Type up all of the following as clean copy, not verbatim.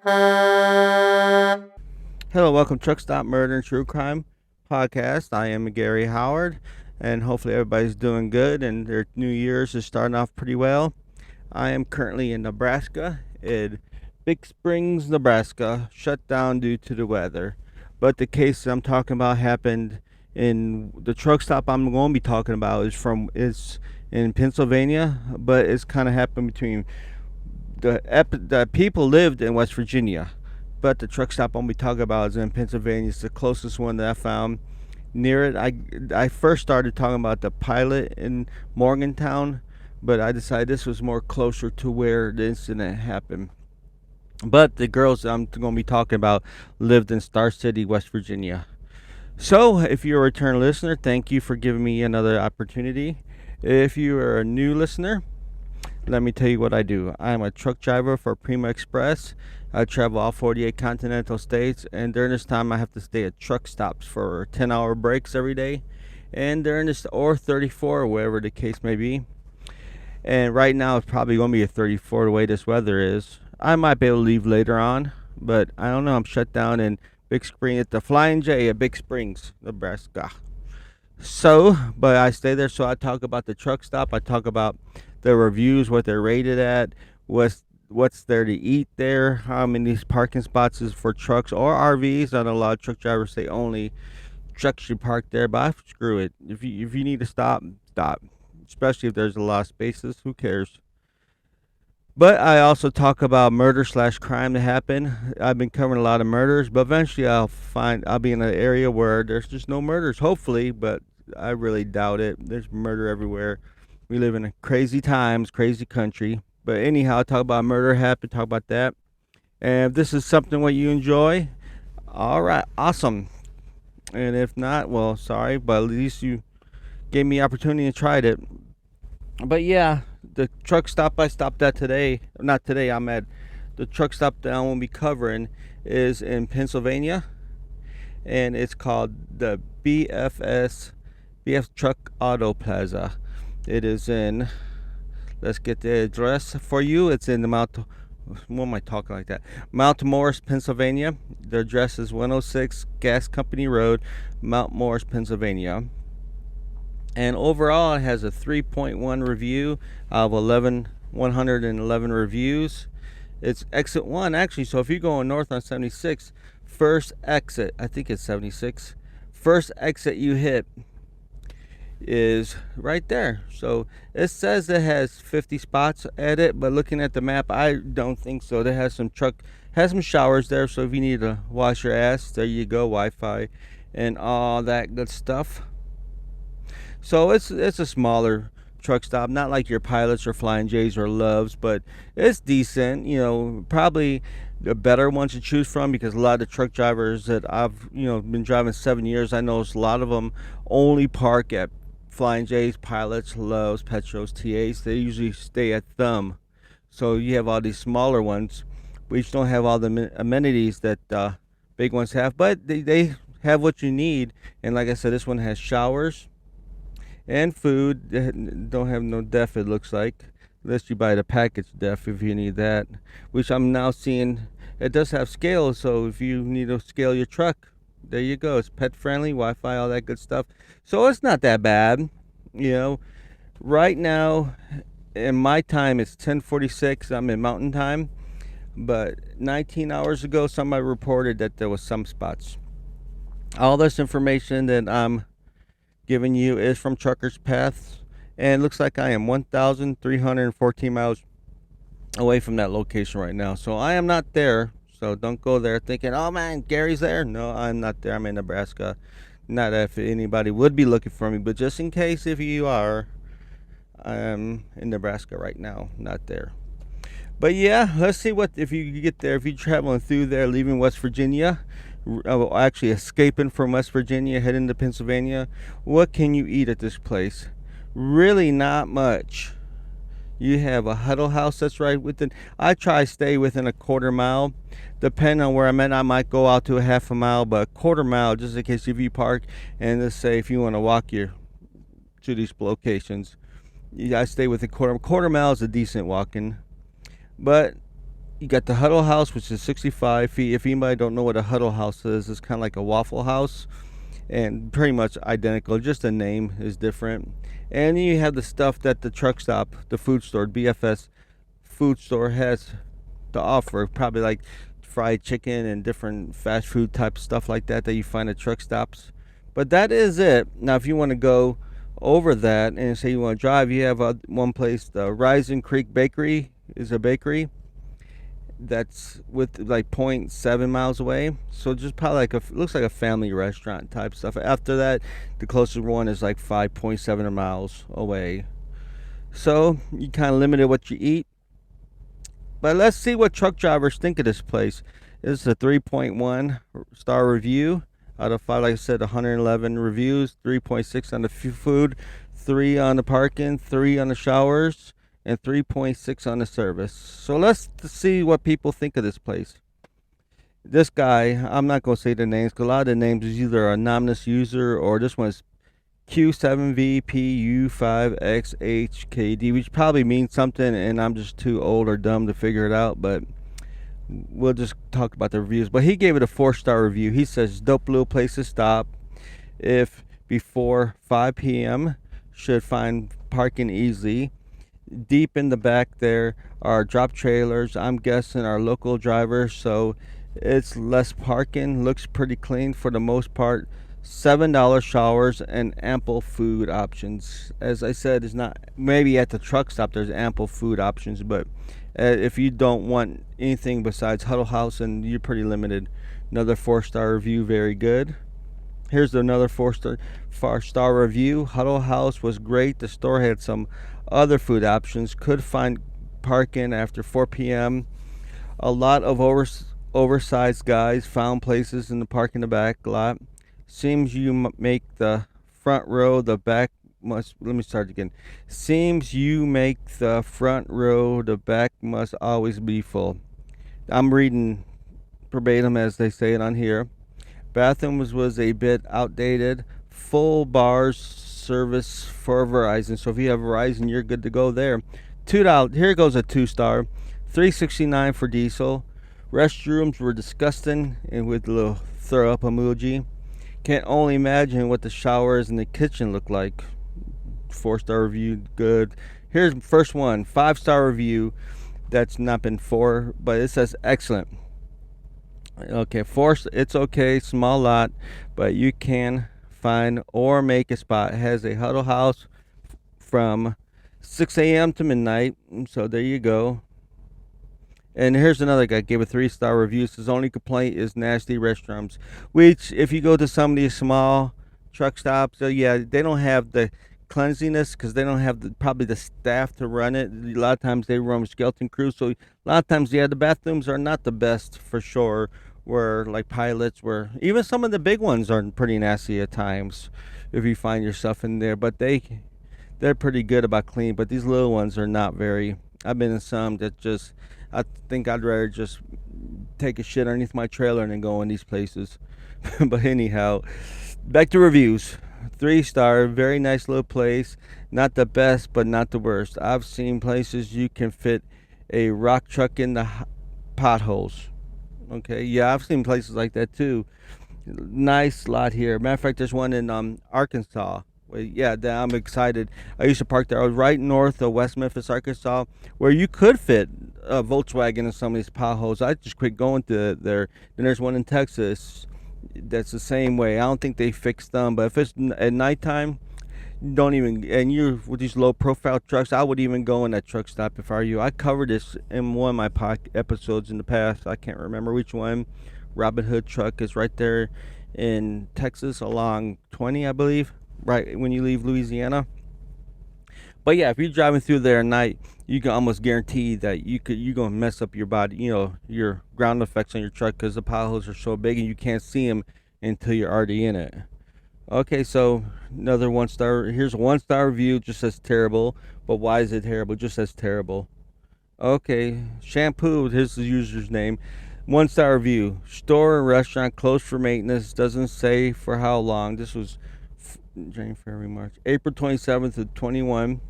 Hello, welcome to Truck Stop Murder and True Crime Podcast. I am Gary Howard, and hopefully everybody's doing good and their New Year's is starting off pretty well. I am currently in Nebraska, in Big Springs, Nebraska, shut down due to the weather. But the case I'm talking about happened in the truck stop I'm going to be talking about is in Pennsylvania, but it's kind of happened between the people lived in West Virginia, but the truck stop I'm be talking about is in Pennsylvania. It's the closest one that I found near it. I first started talking about the pilot in Morgantown, but I decided this was more closer to where the incident happened. But the girls I'm going to be talking about lived in Star City, West Virginia. So, if you're a return listener, thank you for giving me another opportunity. If you are a new listener, let me tell you what I do. I'm a truck driver for Prima Express. I travel all 48 continental states, and during this time, I have to stay at truck stops for 10-hour breaks every day, and during this, or 34, or whatever the case may be. And right now, it's probably going to be a 34 the way this weather is. I might be able to leave later on, but I don't know. I'm shut down in Big Spring at the Flying J at Big Springs, Nebraska. So, but I stay there, so I talk about the truck stop. I talk about the reviews, what they're rated at, what's there to eat there, how many parking spots is for trucks or RVs. I know a lot of truck drivers say only trucks should park there, but screw it. If you need to stop, stop. Especially if there's a lot of spaces, who cares? But I also talk about murder slash crime that happened. I've been covering a lot of murders, but eventually I'll be in an area where there's just no murders, hopefully, but I really doubt it. There's murder everywhere. We live in a crazy times, crazy country. But anyhow, I talk about murder happened, talk about that. And if this is something what you enjoy, all right, awesome. And if not, well, sorry, but at least you gave me the opportunity and tried it. But yeah, the truck stop I stopped at today, not today, I'm at the truck stop that I won't be covering is in Pennsylvania, and it's called the BF Truck Auto Plaza. It is in, let's get the address for you. It's in the Mount, what am I talking like that? Mount Morris, Pennsylvania. The address is 106 Gas Company Road, Mount Morris, Pennsylvania. And overall, it has a 3.1 review out of 111 reviews. It's exit 1, actually. So if you're going north on 76, first exit, I think it's 76, first exit you hit is right there. So it says it has 50 spots at it, but looking at the map, I don't think so. It has some showers there, so if you need to wash your ass, there you go, Wi-Fi and all that good stuff. So it's a smaller truck stop, not like your Pilots or Flying J's or Loves, but it's decent. Probably the better one to choose from, because a lot of the truck drivers that I've been driving 7 years, I know a lot of them only park at Flying J's, Pilots, Loves, Petros, TAs. They usually stay at Thumb. So you have all these smaller ones, which don't have all the amenities that big ones have, but they have what you need. And like I said, this one has showers and food. Don't have no def, it looks like, unless you buy the package def if you need that, which I'm now seeing it does have scale. So if you need to scale your truck, there you go. It's pet friendly, Wi-Fi, all that good stuff. So it's not that bad. Right now in my time it's 10:46. I'm in mountain time, but 19 hours ago somebody reported that there was some spots. All this information that I'm giving you is from Truckers Paths, and it looks like I am 1,314 miles away from that location right now. So I am not there. So don't go there thinking, oh man, Gary's there. No, I'm not there. I'm in Nebraska. Not if anybody would be looking for me, but just in case if you are, I'm in Nebraska right now, not there. But yeah, let's see what if you get there. If you're traveling through there, leaving West Virginia, actually escaping from West Virginia, heading to Pennsylvania, what can you eat at this place? Really not much. You have a Huddle House that's right within. I try to stay within a quarter mile. Depending on where I'm at, I might go out to a half a mile, but a quarter mile, just in case if you park, and let's say if you want to walk to these locations, I stay within quarter mile is a decent walking. But You got the Huddle House, which is 65 feet. If anybody don't know what a Huddle House is, it's kind of like a Waffle House, and pretty much identical. Just the name is different. And then you have the stuff that the truck stop, the food store, BFS food store has to offer. Probably like fried chicken and different fast food type stuff like that that you find at truck stops. But that is it. Now, if you want to go over that and say you want to drive, you have one place, the Rising Creek Bakery is a bakery that's with like point 0.7 miles away. So just probably like looks like a family restaurant type stuff. After that, the closest one is like 5.7 miles away. So you kind of limited what you eat. But let's see what truck drivers think of this place. This is a 3.1 star review out of 5. Like I said, 111 reviews, 3.6 on the food, 3 on the parking, 3 on the showers, and 3.6 on the service. So let's see what people think of this place. This guy, I'm not going to say the names because a lot of the names is either an anonymous user or this one's Q7VPU5XHKD, which probably means something, and I'm just too old or dumb to figure it out, but we'll just talk about the reviews. But he gave it a 4-star review. He says, dope little place to stop if before 5 p.m. Should find parking easily. Deep in the back there are drop trailers. I'm guessing our local drivers, so it's less parking. Looks pretty clean for the most part. $7 showers and ample food options. As I said, it's not maybe at the truck stop there's ample food options, but if you don't want anything besides Huddle House, and you're pretty limited. Another 4-star review, very good. Here's another 4-star review. Huddle House was great. The store had some other food options. Could find parking after 4 p.m. A lot of oversized guys found places in the park in the back lot. Seems you make the front row, the back must. Let me start again. Seems you make the front row, the back must always be full. I'm reading verbatim as they say it on here. Bathrooms was a bit outdated. Full bars service for Verizon. So if you have Verizon, you're good to go there. $2. Here goes a 2-star. $3.69 for diesel. Restrooms were disgusting and with a little throw up emoji. Can't only imagine what the showers and the kitchen look like. 4-star review, good. Here's first one, 5-star review. That's not been 4, but it says excellent. Okay, 4, it's okay, small lot, but you can find or make a spot. It has a Huddle House from 6 a.m. to midnight. So there you go. And here's another guy, gave a 3-star review. His only complaint is nasty restrooms. Which, if you go to some of these small truck stops, yeah, they don't have the cleanliness because they don't have probably the staff to run it. A lot of times they run skeleton crews. So a lot of times, yeah, the bathrooms are not the best for sure. Where like pilots, where even some of the big ones are pretty nasty at times if you find yourself in there. But they're pretty good about clean. But these little ones are not very. I've been in some that just. I think I'd rather just take a shit underneath my trailer and then go in these places. But anyhow, back to reviews. 3-star, very nice little place. Not the best, but not the worst. I've seen places you can fit a rock truck in the potholes. Okay, yeah, I've seen places like that too. Nice lot here. Matter of fact, there's one in Arkansas. Yeah, I'm excited. I used to park there. I was right north of West Memphis, Arkansas, where you could fit a Volkswagen in some of these potholes. I just quit going to there. Then there's one in Texas that's the same way. I don't think they fixed them, but if it's at nighttime, don't even. And you with these low profile trucks, I would even go in that truck stop if I were you. I covered this in one of my episodes in the past. I can't remember which one. Robin Hood truck is right there in Texas along 20, I believe. Right when you leave Louisiana. But yeah, if you're driving through there at night, you can almost guarantee that you're gonna mess up your body, your ground effects on your truck because the potholes are so big and you can't see them until you're already in it. Okay, so another 1-star. Here's a 1-star review. Just says terrible. But why is it terrible? Just says terrible. Okay, shampoo. Here's the user's name. 1-star review. Store and restaurant closed for maintenance. Doesn't say for how long. This was January, February, March, April 27th to 21.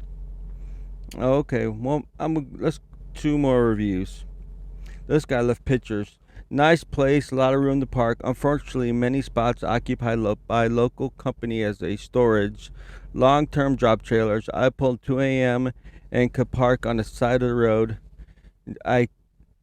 Okay, well, let's 2 more reviews. This guy left pictures. Nice place, a lot of room to park. Unfortunately, many spots occupied by local company as a storage. Long-term drop trailers. I pulled 2 a.m. and could park on the side of the road. I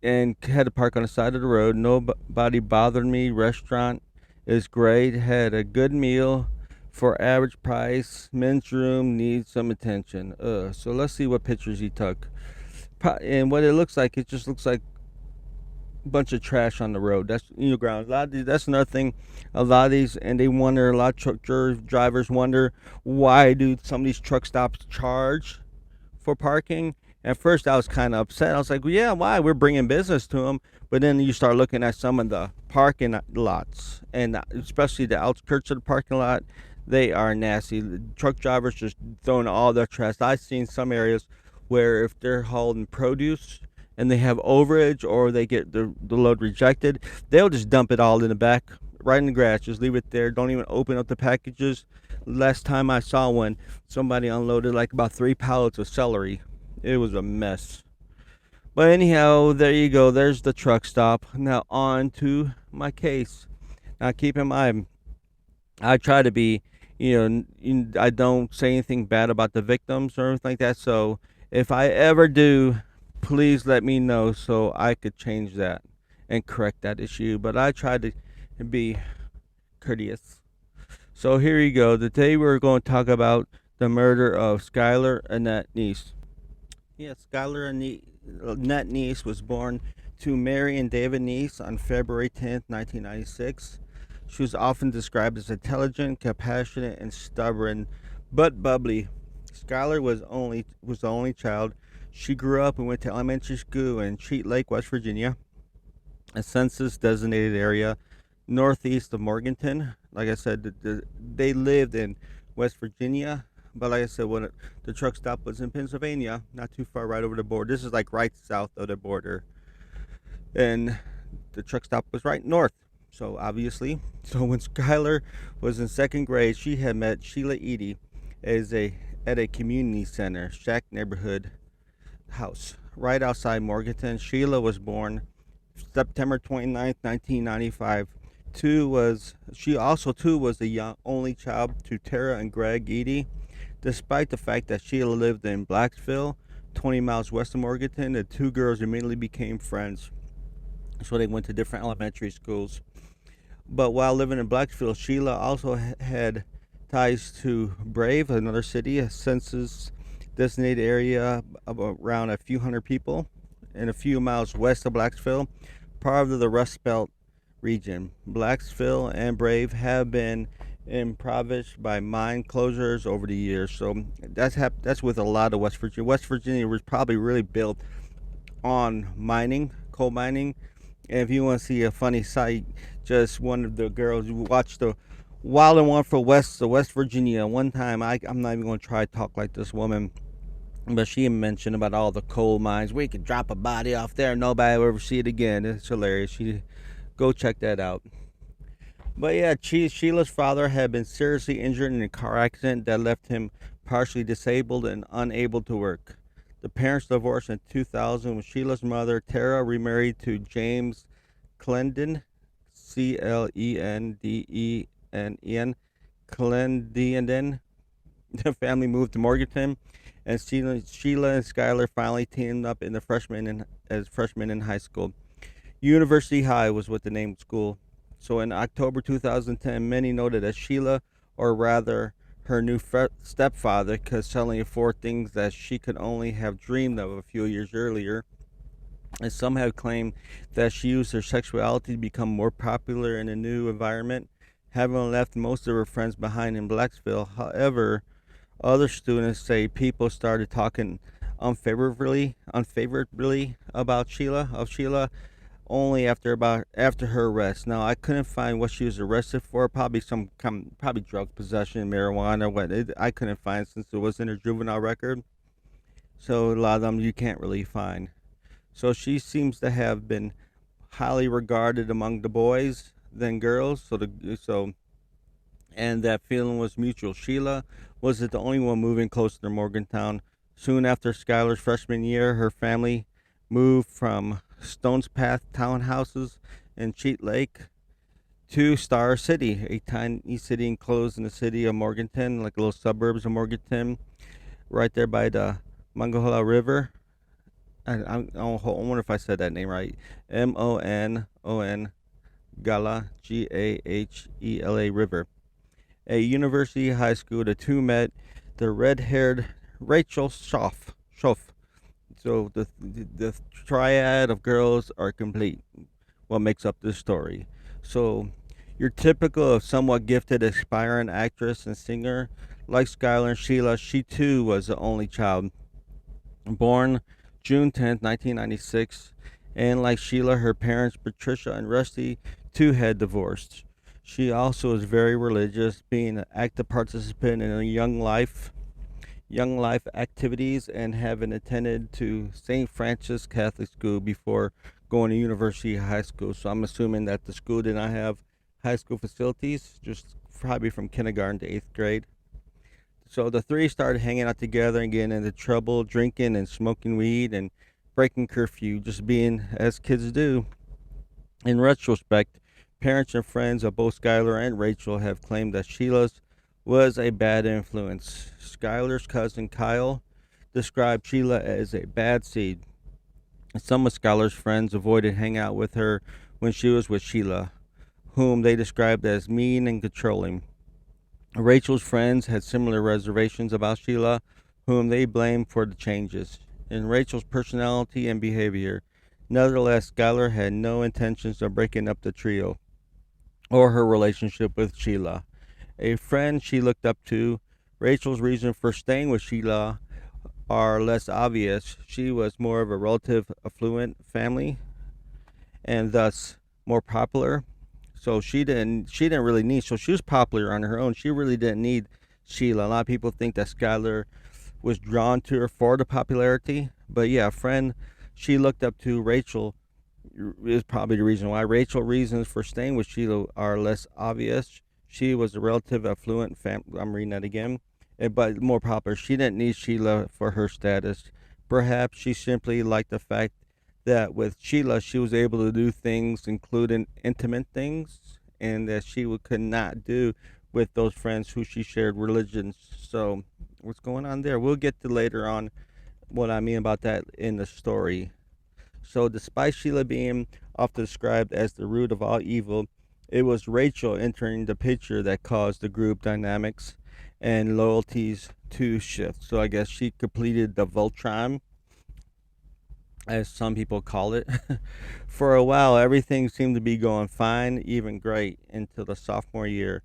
had to park on the side of the road. Nobody bothered me. Restaurant is great. Had a good meal for average price. Men's room needs some attention. So let's see what pictures he took. And what it looks like, it just looks like bunch of trash on the road. That's ground. A lot of these, that's another thing. A lot of these, and they wonder. A lot of truck drivers wonder why do some of these truck stops charge for parking. At first, I was kind of upset. I was like, well, yeah, why? We're bringing business to them. But then you start looking at some of the parking lots, and especially the outskirts of the parking lot. They are nasty. The truck drivers just throwing all their trash. I've seen some areas where if they're hauling produce and they have overage or they get the load rejected, they'll just dump it all in the back, right in the grass. Just leave it there. Don't even open up the packages. Last time I saw one, somebody unloaded like about 3 pallets of celery. It was a mess. But anyhow, there you go. There's the truck stop. Now on to my case. Now keep in mind, I try to be, I don't say anything bad about the victims or anything like that. So if I ever do, please let me know so I could change that and correct that issue. But I try to be courteous. So here you go. Today we're going to talk about the murder of Skylar Annette Neese. Yes, Skylar Annette Neese was born to Mary and David Neese on February 10th, 1996. She was often described as intelligent, compassionate, and stubborn, but bubbly. Skylar was the only child. She grew up and went to elementary school in Cheat Lake, West Virginia, a census-designated area northeast of Morganton. Like I said, they lived in West Virginia, but like I said, the truck stop was in Pennsylvania, not too far, right over the border. This is like right south of the border, and the truck stop was right north. So obviously, when Skylar was in second grade, she had met Sheila Eady at a community center, Shack neighborhood house right outside Morganton. Sheila was born September 29th, 1995. She also too was the only child to Tara and Greg Eady. Despite the fact that Sheila lived in Blacksville, 20 miles west of Morganton, the two girls immediately became friends. So they went to different elementary schools. But while living in Blacksville, Sheila also had ties to Brave, another city, a census designated area of around a few hundred people and a few miles west of Blacksville, part of the Rust Belt region. Blacksville and Brave have been impoverished by mine closures over the years. So that's with a lot of West Virginia. West Virginia was probably really built on mining, coal mining. And if you want to see a funny sight, just one of the girls watched the Wild and One for West Virginia. One time, I'm not even going to try to talk like this woman, but she mentioned about all the coal mines. We could drop a body off there, nobody will ever see it again. It's hilarious. Go check that out. But yeah, Sheila's father had been seriously injured in a car accident that left him partially disabled and unable to work. The parents divorced in 2000 when Sheila's mother, Tara, remarried to James Clendon, Clendenen. Clendenen. The family moved to Morganton, and Sheila and Skylar finally teamed up in as freshmen in high school. University High was what the name of school. So in October 2010, many noted that Sheila, or rather her new stepfather, could suddenly afford things that she could only have dreamed of a few years earlier. And some have claimed that she used her sexuality to become more popular in a new environment, having left most of her friends behind in Blacksville. However, other students say people started talking unfavorably about Sheila only after her arrest. Now I couldn't find what she was arrested for. Probably probably drug possession, marijuana. I couldn't find since it was in her juvenile record. So a lot of them you can't really find. So she seems to have been highly regarded among the boys than girls. And that feeling was mutual. Sheila wasn't the only one moving closer to Morgantown. Soon after Skylar's freshman year, her family moved from Stones Path townhouses in Cheat Lake to Star City, a tiny city enclosed in the city of Morganton, like little suburbs of Morganton, right there by the Monongahela River. I wonder if I said that name right. Monon Gala, Gahela River. A university high school, the two met the red haired Rachel Schoff. So the triad of girls are complete. What makes up this story? So you're typical of somewhat gifted, aspiring actress and singer. Like Skylar and Sheila, she too was the only child. Born June 10th, 1996, and like Sheila, her parents, Patricia and Rusty, too had divorced. She also was very religious, being an active participant in a young life activities, and having attended to St. Francis Catholic School before going to University High School. So I'm assuming that the school did not have high school facilities, just probably from kindergarten to 8th grade. So the three started hanging out together and getting into trouble, drinking and smoking weed and breaking curfew, just being as kids do. In retrospect, parents and friends of both Skylar and Rachel have claimed that Sheila's was a bad influence. Skylar's cousin Kyle described Sheila as a bad seed. Some of Skylar's friends avoided hanging out with her when she was with Sheila, whom they described as mean and controlling. Rachel's friends had similar reservations about Sheila, whom they blamed for the changes in Rachel's personality and behavior. Nevertheless, Skylar had no intentions of breaking up the trio or her relationship with Sheila. A friend she looked up to, Rachel's reason for staying with Sheila are less obvious. She was more of a relative affluent family and thus more popular. So she didn't really need, so she was popular on her own. She really didn't need Sheila. A lot of people think that Skylar was drawn to her for the popularity. But yeah, a friend she looked up to, Rachel, is probably the reason why. Rachel's reasons for staying with Sheila are less obvious. She was a relative affluent family. I'm reading that again. But more popular. She didn't need Sheila for her status. Perhaps she simply liked the fact that with Sheila, she was able to do things, including intimate things, and that could not do with those friends who she shared religions. So, what's going on there? We'll get to later on what I mean about that in the story. So, despite Sheila being often described as the root of all evil, it was Rachel entering the picture that caused the group dynamics and loyalties to shift. So, I guess she completed the Voltron, as some people call it. For a while, everything seemed to be going fine, even great, until the sophomore year.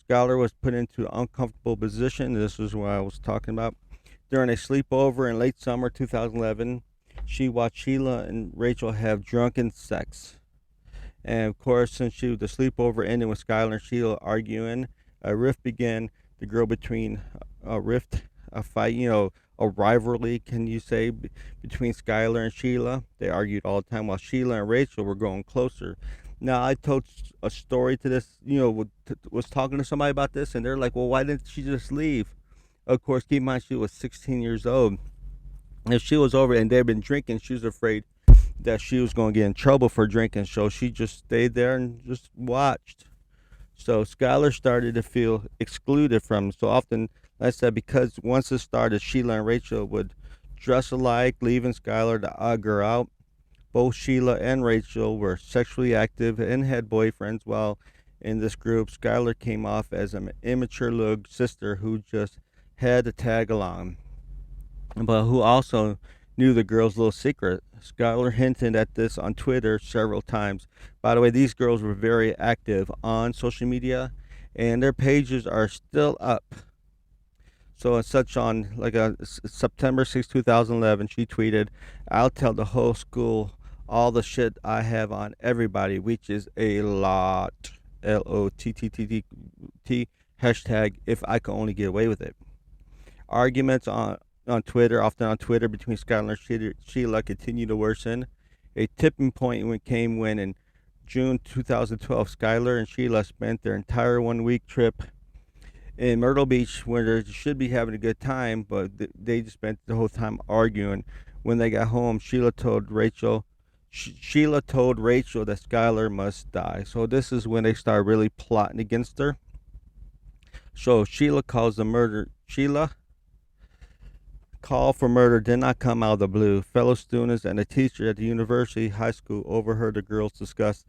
Skylar was put into an uncomfortable position. This is what I was talking about. During a sleepover in late summer 2011, she watched Sheila and Rachel have drunken sex. And of course, since the sleepover ended with Skylar and Sheila arguing, a rift began to grow between a fight, a rivalry, can you say, between Skylar and Sheila. They argued all the time while Sheila and Rachel were growing closer. Now, I told a story to this, was talking to somebody about this, and they're like, well, why didn't she just leave? Of course, keep in mind, she was 16 years old. If she was over and they'd been drinking, she was afraid that she was going to get in trouble for drinking, so she just stayed there and just watched. So Skylar started to feel excluded from. So often, like I said, because once it started, Sheila and Rachel would dress alike, leaving Skylar to ugg her out. Both Sheila and Rachel were sexually active and had boyfriends, while in this group, Skylar came off as an immature little sister who just had to tag along, but who also knew the girl's little secret. Skylar hinted at this on Twitter several times. By the way, these girls were very active on social media, and their pages are still up. So, as such, on September 6, 2011, she tweeted, "I'll tell the whole school all the shit I have on everybody, which is a lot. LOTTTT hashtag if I could only get away with it." Arguments on Twitter, often on Twitter, between Skylar and Sheila continued to worsen. A tipping point came when in June 2012, Skylar and Sheila spent their entire 1 week trip in Myrtle Beach, where they should be having a good time, but they just spent the whole time arguing. When they got home, Sheila told Rachel Sheila told Rachel that Skylar must die. So this is when they start really plotting against her. So Sheila calls the murder. Sheila call for murder did not come out of the blue. Fellow students and a teacher at the university high school overheard the girls discuss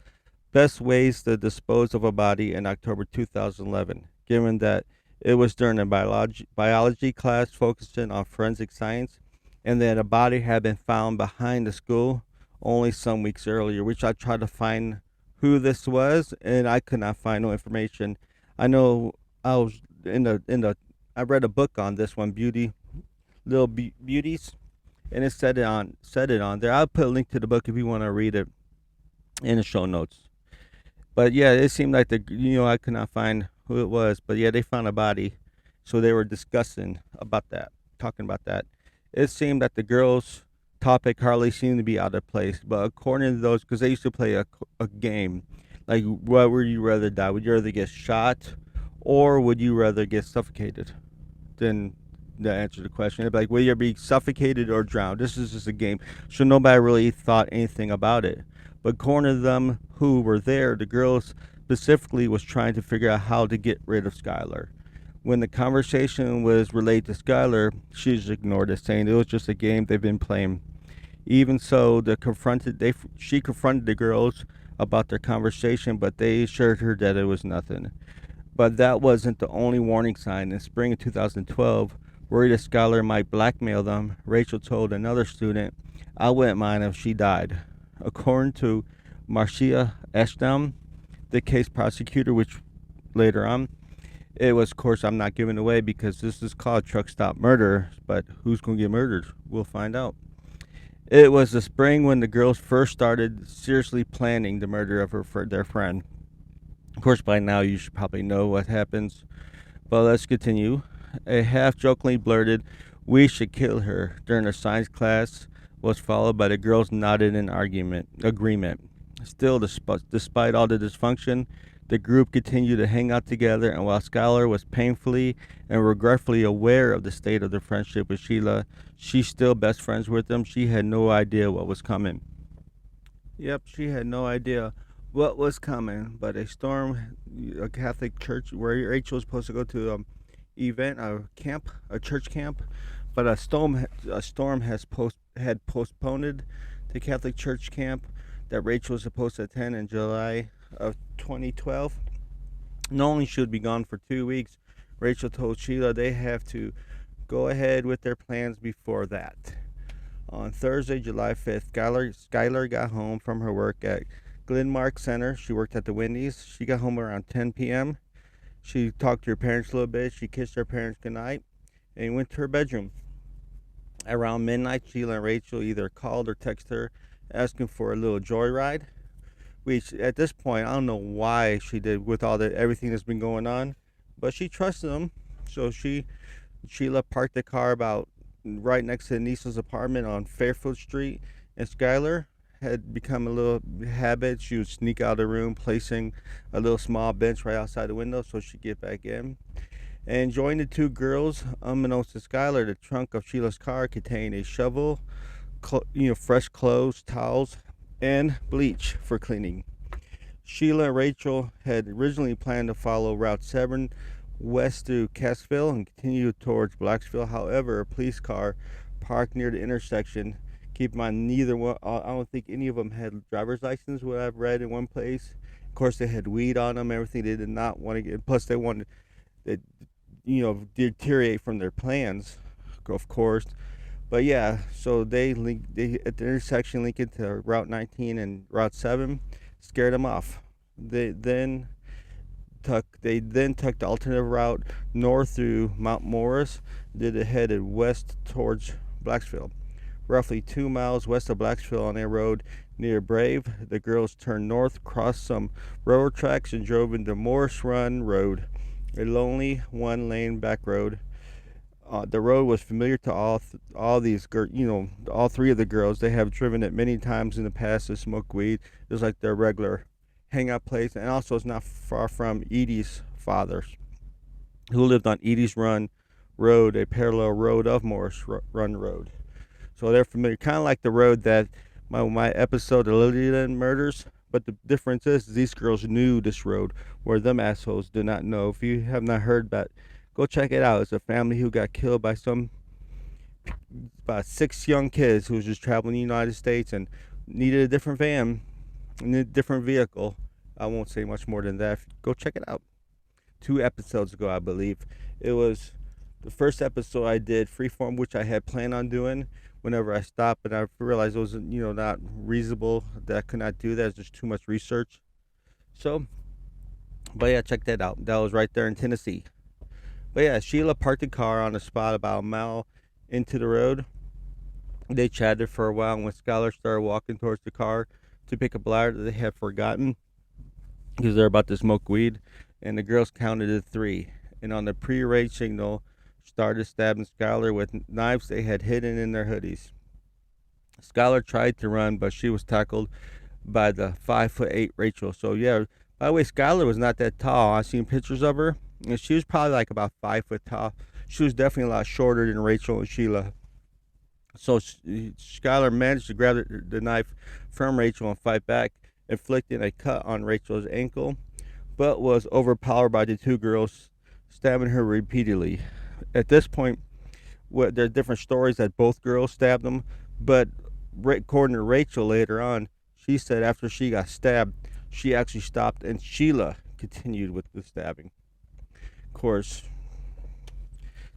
best ways to dispose of a body in October 2011, given that it was during a biology class focusing on forensic science, and that a body had been found behind the school only some weeks earlier, which I tried to find who this was, and I could not find no information. I know I was I read a book on this one, Beauties, and it said it on there. I'll put a link to the book if you want to read it in the show notes. But yeah, it seemed like I could not find who it was, but yeah, they found a body, so they were discussing about that, talking about that. It seemed that the girls' topic hardly seemed to be out of place, but according to those, because they used to play a game, like what would you rather die? Would you rather get shot, or would you rather get suffocated? Then that answer the question. It'd be like, will you be suffocated or drowned? This is just a game, so nobody really thought anything about it. But according to them who were there, the girls specifically was trying to figure out how to get rid of Skylar. When the conversation was relayed to Skylar, she just ignored it, saying it was just a game they've been playing. Even so, she confronted the girls about their conversation, but they assured her that it was nothing. But that wasn't the only warning sign. In spring of 2012, worried that Skylar might blackmail them, Rachel told another student, "I wouldn't mind if she died." According to Marcia Eshtam, the case prosecutor, which later on, it was, of course, I'm not giving away because this is called truck stop murder, but who's going to get murdered? We'll find out. It was the spring when the girls first started seriously planning the murder of their friend. Of course, by now you should probably know what happens, but let's continue. A half-jokingly blurted, "We should kill her," during a science class was followed by the girls nodding in agreement. Still, despite all the dysfunction, the group continued to hang out together, and while Skylar was painfully and regretfully aware of the state of their friendship with Sheila, she's still best friends with them. She had no idea what was coming. Yep, she had no idea what was coming, but a storm, a Catholic church where Rachel was supposed to go to a church camp, but a storm had postponed the Catholic church camp that Rachel was supposed to attend in July of 2012. Not only should be gone for 2 weeks, Rachel told Sheila they have to go ahead with their plans before that. On Thursday, July 5th, Skylar got home from her work at Glenmark Center. She worked at the Wendy's. She got home around 10 p.m. She talked to her parents a little bit. She kissed her parents goodnight and went to her bedroom. Around midnight, Sheila and Rachel either called or texted her asking for a little joyride, which at this point, I don't know why she did with everything that's been going on, but she trusted them. So Sheila parked the car about right next to Neese's apartment on Fairfield Street, and Skylar had become a little habit. She would sneak out of the room, placing a little small bench right outside the window so she'd get back in. And joined the two girls, unbeknownst to Skylar, the trunk of Sheila's car contained a shovel, fresh clothes, towels, and bleach for cleaning. Sheila and Rachel had originally planned to follow Route 7 west through Cassville and continue towards Blacksville. However, a police car parked near the intersection. Keep in mind, neither one, I don't think any of them had driver's license, what I've read in one place. Of course, they had weed on them, everything. They did not want to get, plus they wanted to, deteriorate from their plans, of course. But yeah, so they at the intersection linking to Route 19 and Route 7 scared them off. They then took the alternative route north through Mount Morris. They headed west towards Blacksville. Roughly 2 miles west of Blacksville on a road near Brave, the girls turned north, crossed some railroad tracks, and drove into Morris Run Road, a lonely one-lane back road. The road was familiar to all three of the girls. They have driven it many times in the past to smoke weed. It was like their regular hangout place, and also it's not far from Edie's father's, who lived on Edie's Run Road, a parallel road of Morris Run Road. So they're familiar, kind of like the road that my episode, the Lillian murders. But the difference is these girls knew this road, where them assholes did not know. If you have not heard that, go check it out. It's a family who got killed by about 6 young kids who was just traveling the United States and needed a different van, a different vehicle. I won't say much more than that. Go check it out. 2 episodes ago, I believe. It was the first episode I did freeform, which I had planned on doing whenever I stopped, and I realized it was not reasonable, that I could not do that. It's just too much research. So, but yeah, check that out. That was right there in Tennessee. But yeah, Sheila parked the car on a spot about a mile into the road. They chatted for a while, and when Skylar started walking towards the car to pick up a ladder that they had forgotten because they're about to smoke weed, and the girls counted to 3. And on the pre-arranged signal, started stabbing Skylar with knives they had hidden in their hoodies. Skylar tried to run, but she was tackled by the 5'8" Rachel. So yeah, by the way, Skylar was not that tall. I seen pictures of her, and she was probably like about 5 foot tall. She was definitely a lot shorter than Rachel and Sheila. So Skylar managed to grab the knife from Rachel and fight back, inflicting a cut on Rachel's ankle, but was overpowered by the 2 girls, stabbing her repeatedly. At this point, there are different stories that both girls stabbed them, but according to Rachel later on, she said after she got stabbed, she actually stopped and Sheila continued with the stabbing. Of course,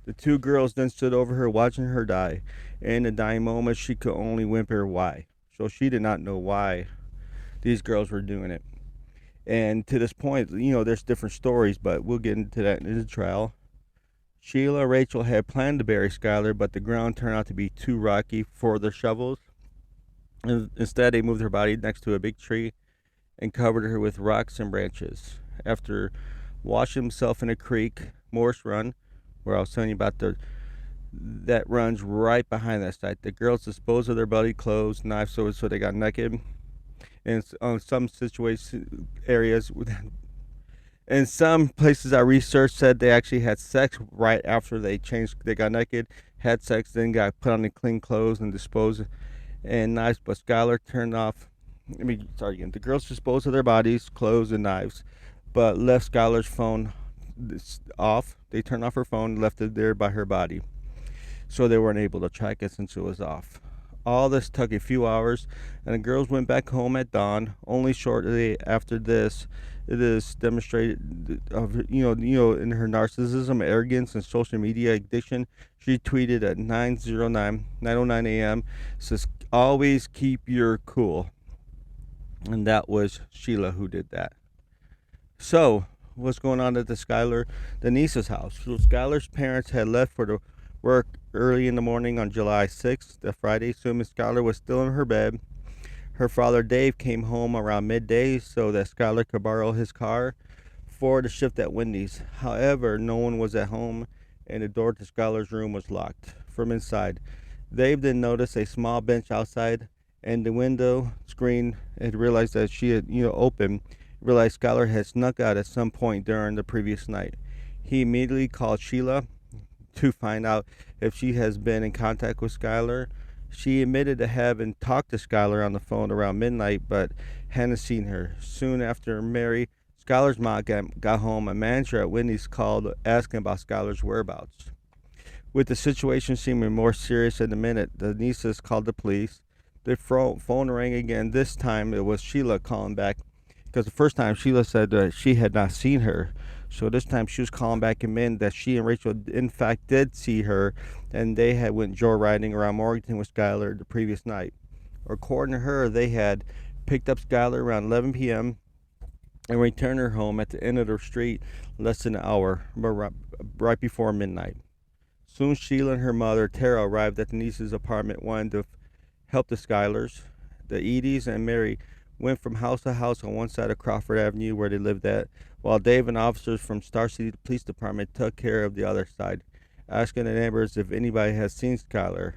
the 2 girls then stood over her, watching her die. In the dying moment, she could only whimper why. So she did not know why these girls were doing it. And to this point, there's different stories, but we'll get into that in the trial. Sheila and Rachel had planned to bury Skylar, but the ground turned out to be too rocky for their shovels. Instead, they moved her body next to a big tree and covered her with rocks and branches. After washing himself in a creek, Morse Run, where I was telling you about that runs right behind that site, the girls disposed of their bloody clothes, knives, so they got naked. And on some areas, in some places I researched, said they actually had sex right after they got naked, had sex, then got put on the clean clothes and disposed and knives. But Skylar turned off. Let me start again. The girls disposed of their bodies, clothes, and knives, but left Skylar's phone off. They turned off her phone, left it there by her body, so they weren't able to track it since it was off. All this took a few hours, and the girls went back home at dawn. Only shortly after this, it is demonstrated of in her narcissism, arrogance, and social media addiction. She tweeted at 9:09 a.m. says, "Always keep your cool," and that was Sheila who did that. So, what's going on at the Neese's house? So Skylar's parents had left for the work early in the morning on July 6th, the Friday, assuming Skylar was still in her bed. Her father, Dave, came home around midday so that Skylar could borrow his car for the shift at Wendy's. However, no one was at home, and the door to Skylar's room was locked from inside. Dave then noticed a small bench outside and the window screen, and realized that she had, opened. Realized Skylar had snuck out at some point during the previous night. He immediately called Sheila to find out if she has been in contact with Skylar. She admitted to having talked to Skylar on the phone around midnight, but hadn't seen her. Soon after Mary, Skylar's mom, got home, a manager at Wendy's called asking about Skylar's whereabouts. With the situation seeming more serious in a minute, the Neeses called the police. The phone rang again. This time it was Sheila calling back, because the first time Sheila said that she had not seen her. So this time she was calling back and in that she and Rachel in fact did see her, and they had went joyriding around Morganton with Skylar the previous night. According to her, they had picked up Skylar around 11 p.m. and returned her home at the end of the street less than an hour, right before midnight. Soon Sheila and her mother, Tara, arrived at the Neese's apartment wanting to help the Skylars. The Eddies and Mary went from house to house on one side of Crawford Avenue where they lived at, while Dave and officers from Star City Police Department took care of the other side, asking the neighbors if anybody had seen Skylar.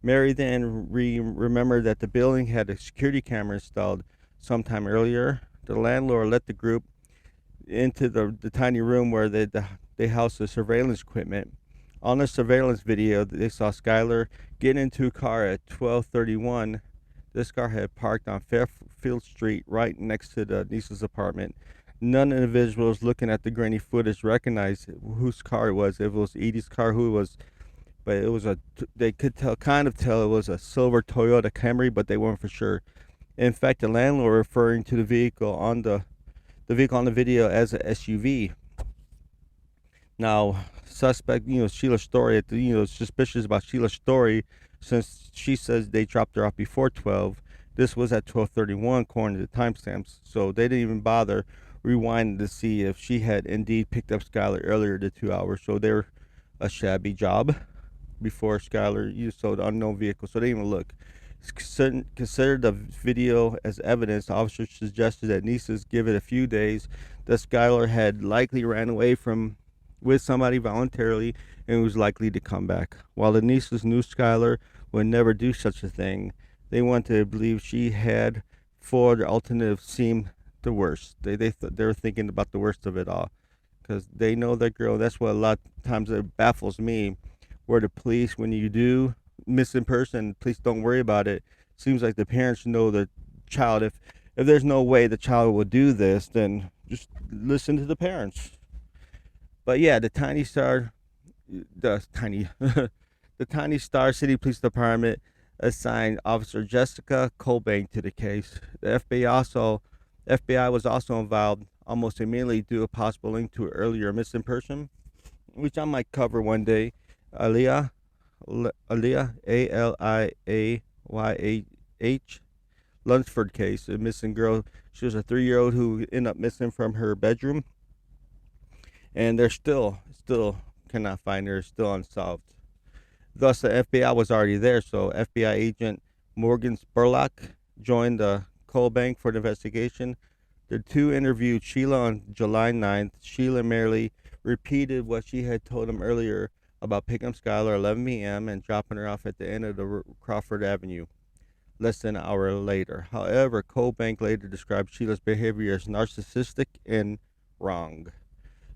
Mary then remembered that the building had a security camera installed sometime earlier. The landlord let the group into the tiny room where they housed the surveillance equipment. On the surveillance video, they saw Skylar get into a car at 12:31 This car had parked on Fairfield Street right next to the Neese's apartment. None of the individuals looking at the grainy footage recognized whose car it was. If it was Edie's car, who it was, but it was they could kind of tell it was a silver Toyota Camry, but they weren't for sure. In fact, the landlord referring to the vehicle on the video as a SUV. Now, suspect, Sheila's story, suspicious about Sheila's story since she says they dropped her off before 12. This was at 12:31 according to the timestamps, so they didn't even bother rewinding to see if she had indeed picked up Skylar earlier than 2 hours. So they're a shabby job before Skylar used the unknown vehicle, so they didn't even look. Considered the video as evidence, officers suggested that Neese give it a few days that Skylar had likely ran away with somebody voluntarily and was likely to come back. While the Neeses knew Skylar would never do such a thing, they wanted to believe she had, for the alternative seemed the worst. They were thinking about the worst of it all because they know that girl. That's what a lot of times it baffles me, where the police, when you do missing person, police don't worry about it. Seems like the parents know the child. If there's no way the child will do this, then just listen to the parents. But yeah, the tiny the tiny Star City Police Department assigned Officer Jessica Colbank to the case. The FBI was also involved almost immediately due to a possible link to an earlier missing person, which I might cover one day. Aaliyah, Aliayah Lunsford case, a missing girl. She was a 3-year-old who ended up missing from her bedroom, and they're still cannot find her, still unsolved. Thus, the FBI was already there, so FBI agent Morgan Spurlock joined the Colbank for the investigation. The two interviewed Sheila on July 9th. Sheila merely repeated what she had told him earlier about picking up Skylar at 11 p.m. and dropping her off at the end of the Crawford Avenue less than an hour later. However, Colbank later described Sheila's behavior as narcissistic and wrong.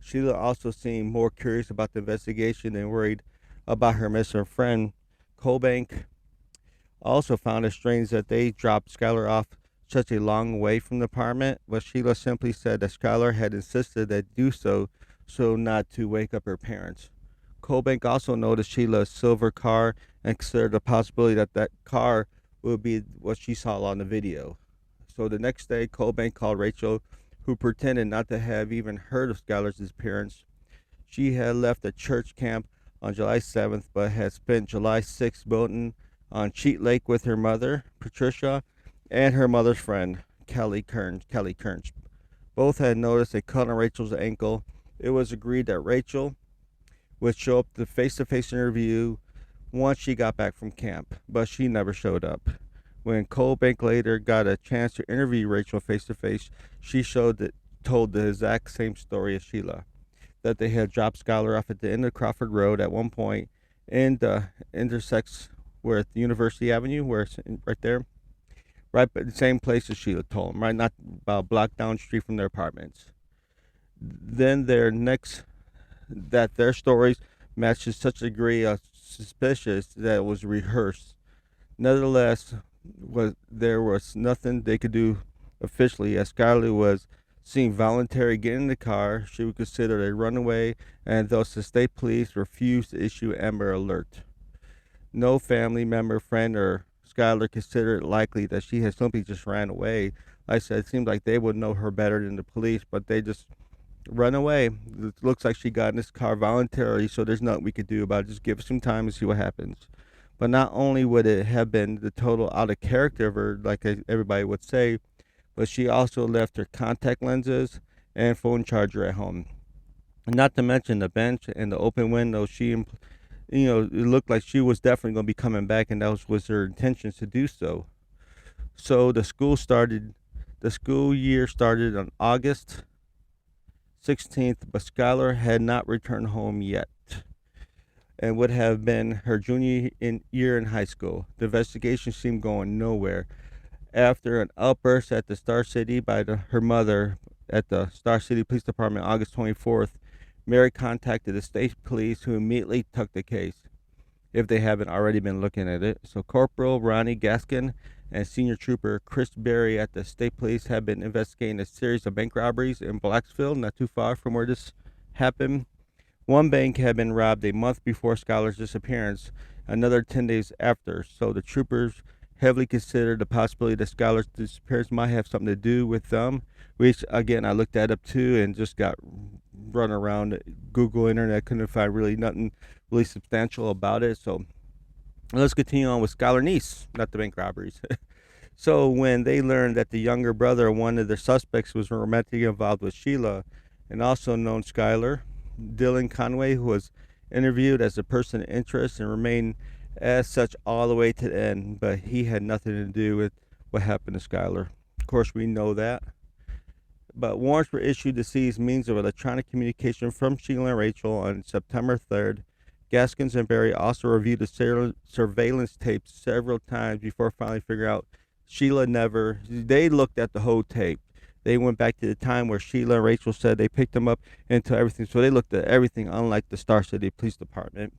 Sheila also seemed more curious about the investigation than worried about her missing friend. Colbank also found it strange that they dropped Skylar off such a long way from the apartment, but Sheila simply said that Skylar had insisted that do so not to wake up her parents. Colbank also noticed Sheila's silver car and considered the possibility that that car would be what she saw on the video. So the next day, Colbank called Rachel, who pretended not to have even heard of Skylar's disappearance. She had left a church camp on July 7th, but had spent July 6th boating on Cheat Lake with her mother, Patricia, and her mother's friend, Kelly Kearns. Both had noticed a cut on Rachel's ankle. It was agreed that Rachel would show up to face-to-face interview once she got back from camp, but she never showed up. When Colbank later got a chance to interview Rachel face-to-face, she told the exact same story as Sheila, that they had dropped Skylar off at the end of Crawford Road at one point and intersects with University Avenue, where it's right there, right but the same place as Sheila told them, right, not about a block down the street from their apartments. Then their stories matched to such a degree of suspicious that it was rehearsed. Nevertheless, there was nothing they could do officially, as Skylar was seen voluntarily getting in the car. She was considered a runaway, and thus the state police refused to issue Amber Alert. No family member, friend, or Skylar considered it likely that she had simply just ran away. Like I said, it seemed like they would know her better than the police, but they just run away. It looks like she got in this car voluntarily, so there's nothing we could do about it. Just give her some time and see what happens. But not only would it have been the total out of character of her, like everybody would say, but she also left her contact lenses and phone charger at home. Not to mention the bench and the open window. It looked like she was definitely going to be coming back, and that was her intentions to do so. So the school year started on August 16th, but Skylar had not returned home yet and would have been her junior year in high school. The investigation seemed going nowhere. After an outburst at the Star City by her mother at the Star City Police Department August 24th, Mary contacted the state police, who immediately took the case, if they haven't already been looking at it. So Corporal Ronnie Gaskin and Senior Trooper Chris Berry at the State Police have been investigating a series of bank robberies in Blacksville, not too far from where this happened. One bank had been robbed a month before Skylar's disappearance, another 10 days after, so the troopers heavily considered the possibility that Skylar's disappearance might have something to do with them, which, again, I looked that up too and just got run around Google Internet, couldn't find really nothing really substantial about it, so let's continue on with Skylar Neese, not the bank robberies. So when they learned that the younger brother of one of the suspects was romantically involved with Sheila, and also known Skylar, Dylan Conway, who was interviewed as a person of interest and remained as such all the way to the end, but he had nothing to do with what happened to Skylar. Of course, we know that. But warrants were issued to seize means of electronic communication from Sheila and Rachel on September 3rd. Gaskins and Berry also reviewed the surveillance tapes several times before finally figuring out Sheila never. They looked at the whole tape. They went back to the time where Sheila and Rachel said they picked them up into everything. So they looked at everything, unlike the Star City Police Department.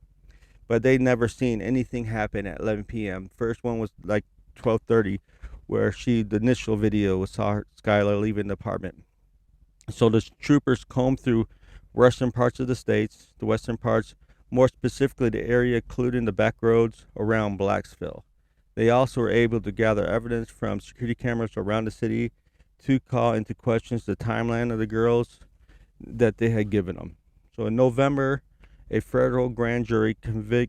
But they never seen anything happen at 11 p.m. First one was like 12:30, where the initial video was saw Skylar leaving the apartment. So the troopers combed through western parts of the states, the western parts, more specifically the area including the back roads around Blacksville. They also were able to gather evidence from security cameras around the city to call into questions the timeline of the girls that they had given them. So in November, a federal grand jury convened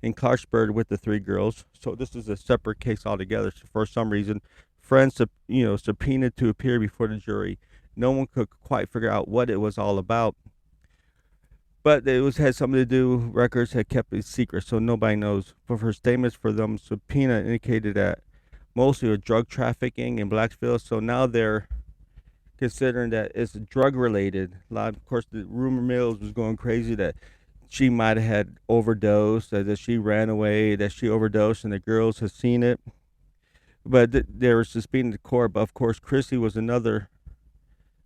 in Clarksburg with the three girls. So this is a separate case altogether. So for some reason, friends, subpoenaed to appear before the jury. No one could quite figure out what it was all about. But it had something to do, records had kept it secret, so nobody knows. But her statements for them, subpoena indicated that mostly was drug trafficking in Blacksville, so now they're considering that it's drug related. Of course, the rumor mills was going crazy that she might have had overdosed, that she ran away, that she overdosed, and the girls had seen it. But they were suspended to court. But of course, Chrissy was another.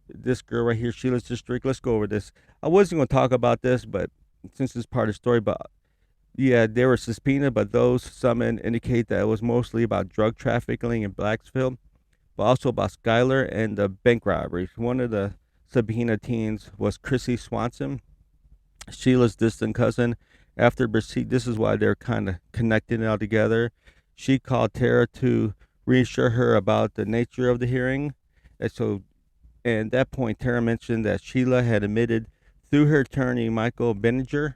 This girl right here, Sheila's district. Let's go over this. I wasn't going to talk about this, but since it's part of the story, but yeah, they were subpoenaed, but those summoned indicate that it was mostly about drug trafficking in Blacksville, but also about Skylar and the bank robberies. One of the subpoena teens was Chrissy Swanson, Sheila's distant cousin. After receipt, this is why they're kind of connected all together. She called Tara to reassure her about the nature of the hearing. And at that point, Tara mentioned that Sheila had admitted through her attorney, Michael Benninger,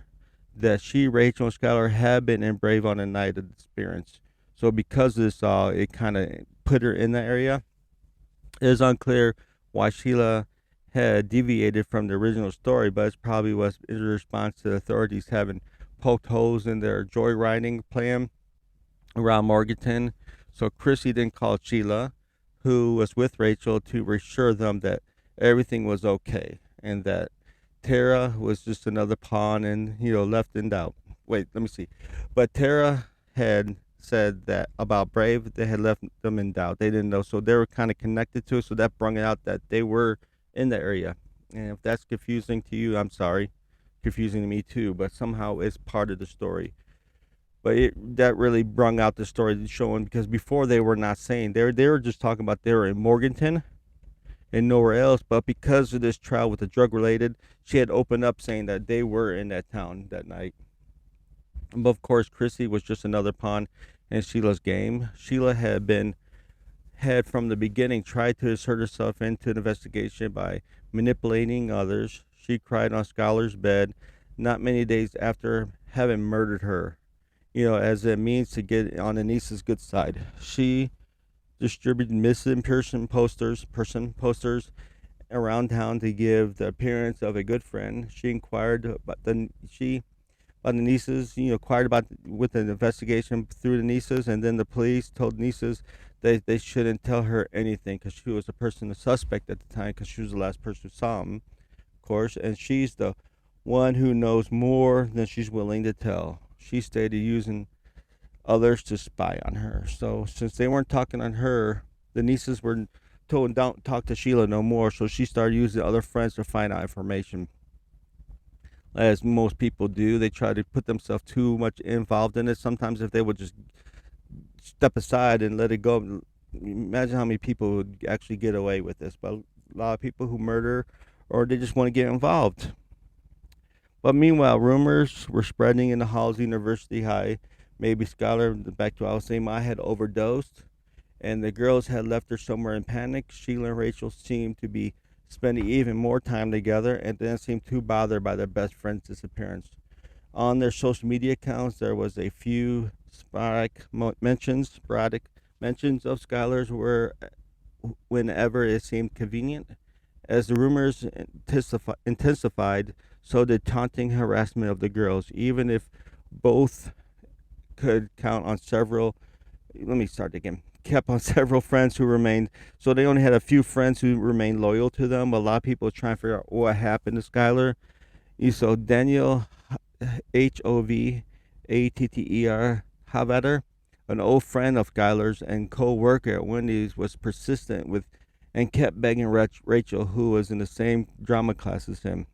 that she, Rachel, and Skylar had been in Brave on the night of the disappearance. So because of this all, it kind of put her in the area. It is unclear why Sheila had deviated from the original story, but it probably was in response to the authorities having poked holes in their joyriding plan around Morganton. So Chrissy then called Sheila, who was with Rachel, to reassure them that everything was okay and that Tara was just another pawn and, left in doubt. Wait, let me see. But Tara had said that about Brave, they had left them in doubt. They didn't know. So they were kind of connected to it. So that brought it out that they were in the area. And if that's confusing to you, I'm sorry. Confusing to me too. But somehow it's part of the story. But that really brung out the story showing, because before they were not saying, they were just talking about they were in Morganton and nowhere else. But because of this trial with the drug related, she had opened up saying that they were in that town that night. But of course, Chrissy was just another pawn in Sheila's game. Sheila had from the beginning tried to assert herself into an investigation by manipulating others. She cried on Skylar's bed not many days after having murdered her, as a means to get on Neese's good side. She distributed missing person posters around town to give the appearance of a good friend. She inquired about the Neeses, inquired about with an investigation through the Neeses, and then the police told Neeses that they shouldn't tell her anything because she was the suspect at the time, because she was the last person who saw him, of course, and she's the one who knows more than she's willing to tell. She stated using others to spy on her. So since they weren't talking on her, the Neeses were told don't talk to Sheila no more. So she started using other friends to find out information. As most people do, they try to put themselves too much involved in it. Sometimes if they would just step aside and let it go. Imagine how many people would actually get away with this, but a lot of people who murder or they just want to get involved. But meanwhile, rumors were spreading in the halls of University High. Maybe Skylar, back to what I was saying, I had overdosed, and the girls had left her somewhere in panic. Sheila and Rachel seemed to be spending even more time together and didn't seem too bothered by their best friend's disappearance. On their social media accounts, there was a few sporadic mentions of Skylar's were whenever it seemed convenient. As the rumors intensified, so did taunting harassment of the girls, even if both could count on several. Let me start again. Kept on several friends who remained. So they only had a few friends who remained loyal to them. A lot of people trying to figure out what happened to Skylar. So Daniel Hovatter Havatter, an old friend of Skylar's and co-worker at Wendy's, was persistent with and kept begging Rachel, who was in the same drama class as him.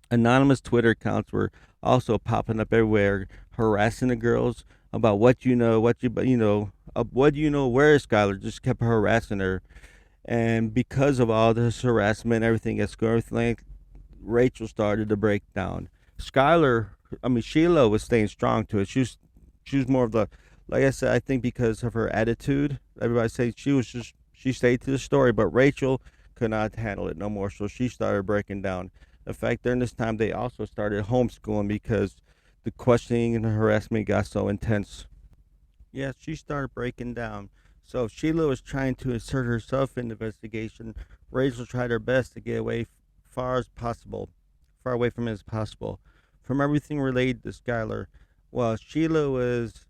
Anonymous Twitter accounts were also popping up everywhere, harassing the girls about what you know, where is Skylar? Just kept harassing her, and because of all this harassment, everything that's going, Rachel started to break down. Skylar, I mean Sheila, was staying strong to it. She was more of the, like I said, I think because of her attitude. Everybody say she stayed to the story, but Rachel could not handle it no more, so she started breaking down. In fact, during this time, they also started homeschooling because the questioning and the harassment got so intense. Yeah, she started breaking down. So Sheila was trying to insert herself in the investigation. Rachel tried her best to get away far as possible, far away from it as possible, from everything related to Skylar. While Sheila was,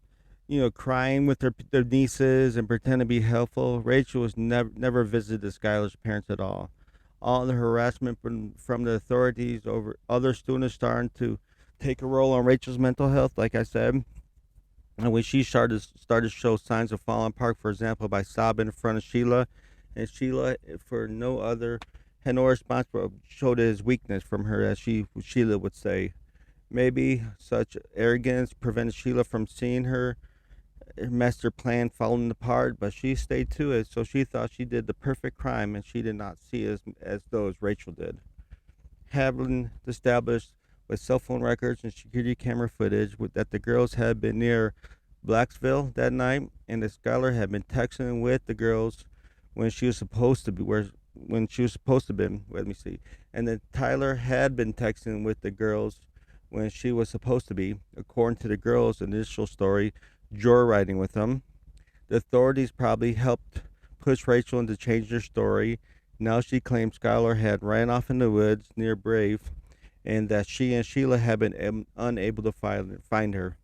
crying with their nieces and pretend to be helpful, Rachel was never visited Skylar's parents at all. All the harassment from the authorities over other students starting to take a role on Rachel's mental health, like I said. And when she started to show signs of falling apart, for example, by sobbing in front of Sheila, and Sheila, for no other, had no response, but showed his weakness from her, as Sheila would say. Maybe such arrogance prevented Sheila from seeing her master plan falling apart, but she stayed to it, so she thought she did the perfect crime, and she did not see it as though as Rachel did. Having established with cell phone records and security camera footage that the girls had been near Blacksville that night, and that Skylar had been texting with the girls when she was supposed to be when she was supposed to be. Let me see. And then Tyler had been texting with the girls when she was supposed to be, according to the girls' initial story, joyriding with them. The authorities probably helped push Rachel into changing her story. Now she claims Skylar had ran off in the woods near Brave, and that she and Sheila had been unable to find her.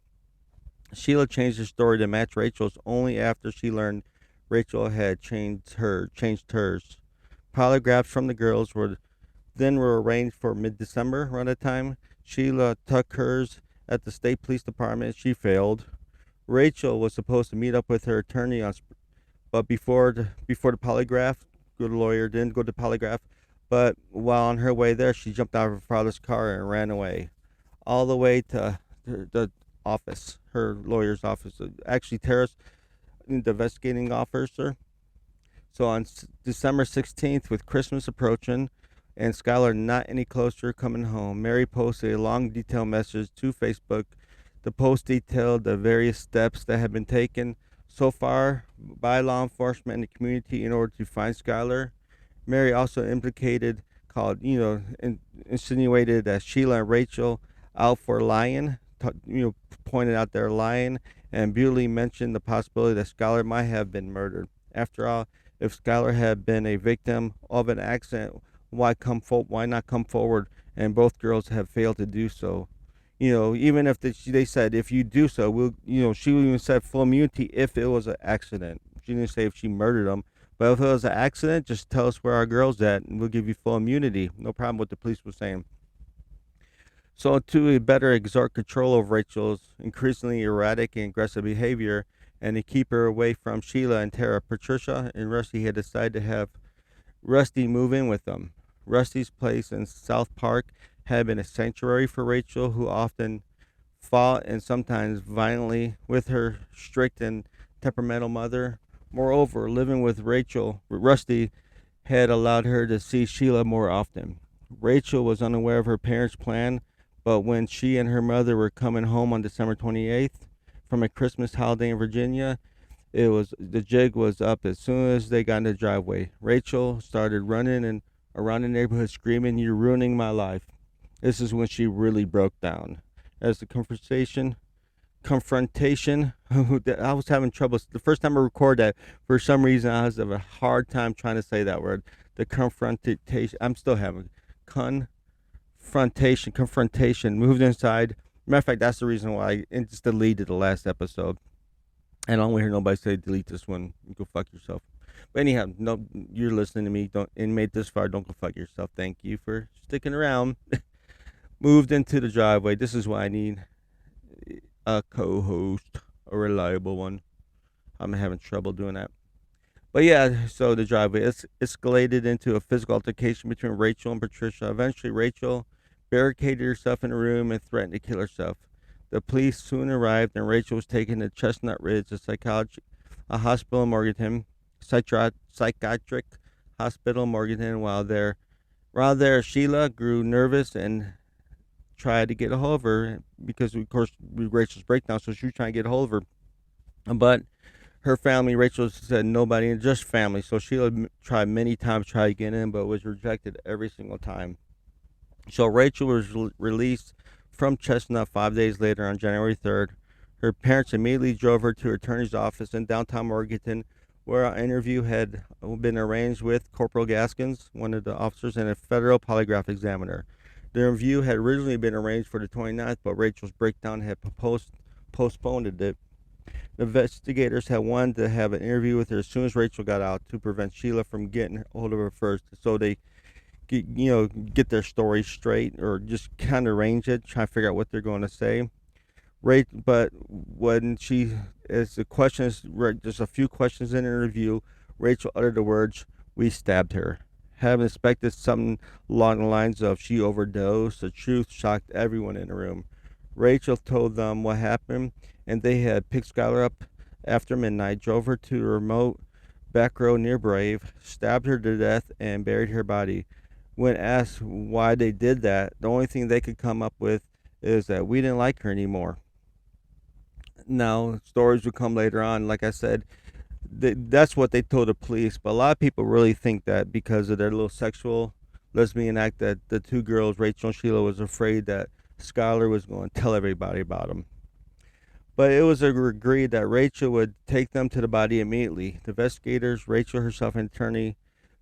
Sheila changed her story to match Rachel's only after she learned Rachel had changed hers. Polygraphs from the girls were arranged for mid-December around that time. Sheila took hers at the state police department. She failed. Rachel was supposed to meet up with her attorney but before the polygraph, good lawyer didn't go to polygraph. But while on her way there, she jumped out of her father's car and ran away, all the way to the office, her lawyer's office. Actually, Tara's the investigating officer. So on December 16th, with Christmas approaching and Skylar not any closer coming home, Mary posted a long, detailed message to Facebook. The post detailed the various steps that had been taken so far by law enforcement and the community in order to find Skylar. Mary also insinuated that Sheila and Rachel out for lying, pointed out they're lying, and brutally mentioned the possibility that Skylar might have been murdered. After all, if Skylar had been a victim of an accident, why not come forward? And both girls have failed to do so. Even if they said if you do so, she even said full immunity if it was an accident. She didn't say if she murdered them. But if it was an accident, just tell us where our girl's at, and we'll give you full immunity. No problem what the police were saying. So to better exert control over Rachel's increasingly erratic and aggressive behavior, and to keep her away from Sheila and Tara, Patricia and Rusty had decided to have Rusty move in with them. Rusty's place in South Park had been a sanctuary for Rachel, who often fought and sometimes violently with her strict and temperamental mother. Moreover, living with Rusty had allowed her to see Sheila more often. Rachel was unaware of her parents' plan, but when she and her mother were coming home on December 28th from a Christmas holiday in Virginia, the jig was up as soon as they got in the driveway. Rachel started running and around the neighborhood screaming, "You're ruining my life." This is when she really broke down. As the confrontation, I was having trouble. The first time I recorded that, for some reason, I was having a hard time trying to say that word. The confrontation. I'm still having confrontation. Moved inside. Matter of fact, that's the reason why I just deleted the last episode. I don't want to hear nobody say delete this one. Go fuck yourself. But anyhow, no, you're listening to me. Don't and made this far. Don't go fuck yourself. Thank you for sticking around. Moved into the driveway. This is why I need a co-host, a reliable one. I'm having trouble doing that. But yeah, so the driveway escalated into a physical altercation between Rachel and Patricia. Eventually, Rachel barricaded herself in a room and threatened to kill herself. The police soon arrived, and Rachel was taken to Chestnut Ridge, a hospital in Morganton, psychiatric hospital in Morganton. While there, Sheila grew nervous and tried to get a hold of her because, of course, Rachel's breakdown. So she was trying to get a hold of her, but her family, Rachel said nobody, just family. So Sheila tried many times to try to get in, but was rejected every single time. So Rachel was released from Chestnut 5 days later on January 3rd. Her parents immediately drove her to her attorney's office in downtown Morganton, where an interview had been arranged with Corporal Gaskins, one of the officers, and a federal polygraph examiner. The interview had originally been arranged for the 29th, but Rachel's breakdown had postponed it. The investigators had wanted to have an interview with her as soon as Rachel got out to prevent Sheila from getting hold of her first, so they get their story straight, or just kind of arrange it, try to figure out what they're going to say. But when as the questions, just a few questions in the interview, Rachel uttered the words, "We stabbed her." Having expected something along the lines of she overdosed, the truth shocked everyone in the room. Rachel told them what happened, and they had picked Skylar up after midnight, drove her to a remote back road near Brave, stabbed her to death, and buried her body. When asked why they did that, the only thing they could come up with is that we didn't like her anymore. Now, stories will come later on. Like I said, that's what they told the police, but a lot of people really think that because of their little sexual lesbian act, that the two girls, Rachel and Sheila, was afraid that Skylar was going to tell everybody about them. But it was agreed that Rachel would take them to the body immediately. The investigators, Rachel herself and attorney,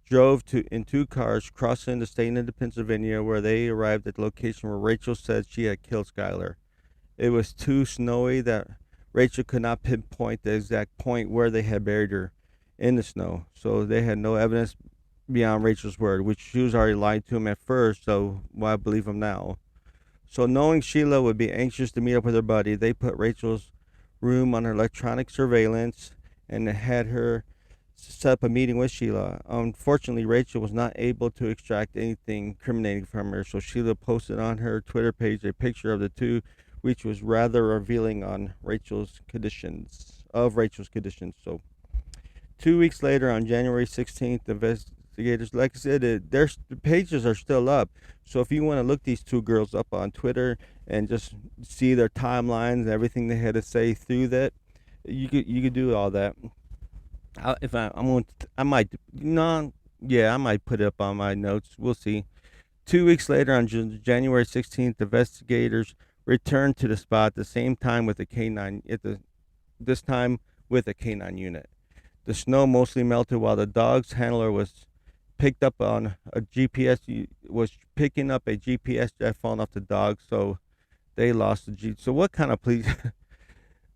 drove in two cars crossing the state into Pennsylvania, where they arrived at the location where Rachel said she had killed Skylar. It was too snowy that Rachel could not pinpoint the exact point where they had buried her in the snow, so they had no evidence beyond Rachel's word, which she was already lying to him at first, so why believe him now? So knowing Sheila would be anxious to meet up with her buddy, they put Rachel's room under electronic surveillance and had her set up a meeting with Sheila. Unfortunately, Rachel was not able to extract anything incriminating from her, so Sheila posted on her Twitter page a picture of the two, which was rather revealing on Rachel's conditions. So 2 weeks later, on January 16th, the investigators, like I said, their pages are still up. So if you want to look these two girls up on Twitter and just see their timelines and everything they had to say through that, you could do all that. I might put it up on my notes. We'll see. 2 weeks later, on January 16th, the investigators returned to the spot at the same time with a K9. This time with a K9 unit. The snow mostly melted while the dog's handler was picking up a GPS that had fallen off the dog, so they lost the G. So what kind of police?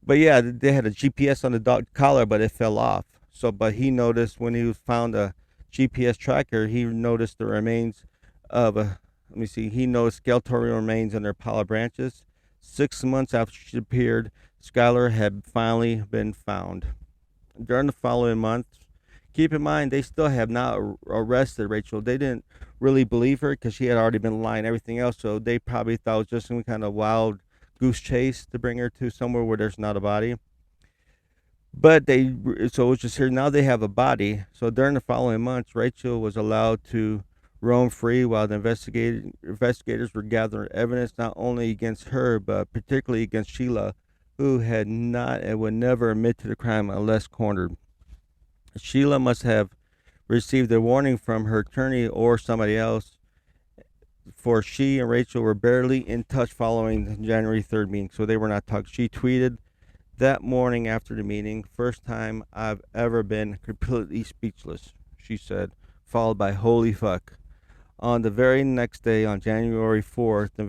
But yeah, they had a GPS on the dog collar, but it fell off. So, but he noticed when he found a GPS tracker, he noticed the remains of a. Let me see. He noticed skeletal remains in their pile of branches. 6 months after she appeared, Skylar had finally been found. During the following months, keep in mind, they still have not arrested Rachel. They didn't really believe her because she had already been lying and everything else. So they probably thought it was just some kind of wild goose chase to bring her to somewhere where there's not a body. But so it's just here now they have a body. So during the following months, Rachel was allowed to roam free while the investigators were gathering evidence not only against her, but particularly against Sheila, who had not and would never admit to the crime unless cornered. Sheila must have received a warning from her attorney or somebody else, for she and Rachel were barely in touch following the January 3rd meeting, so they were not talking. She tweeted that morning after the meeting, "First time I've ever been completely speechless," she said, followed by "holy fuck." On the very next day, on January 4th,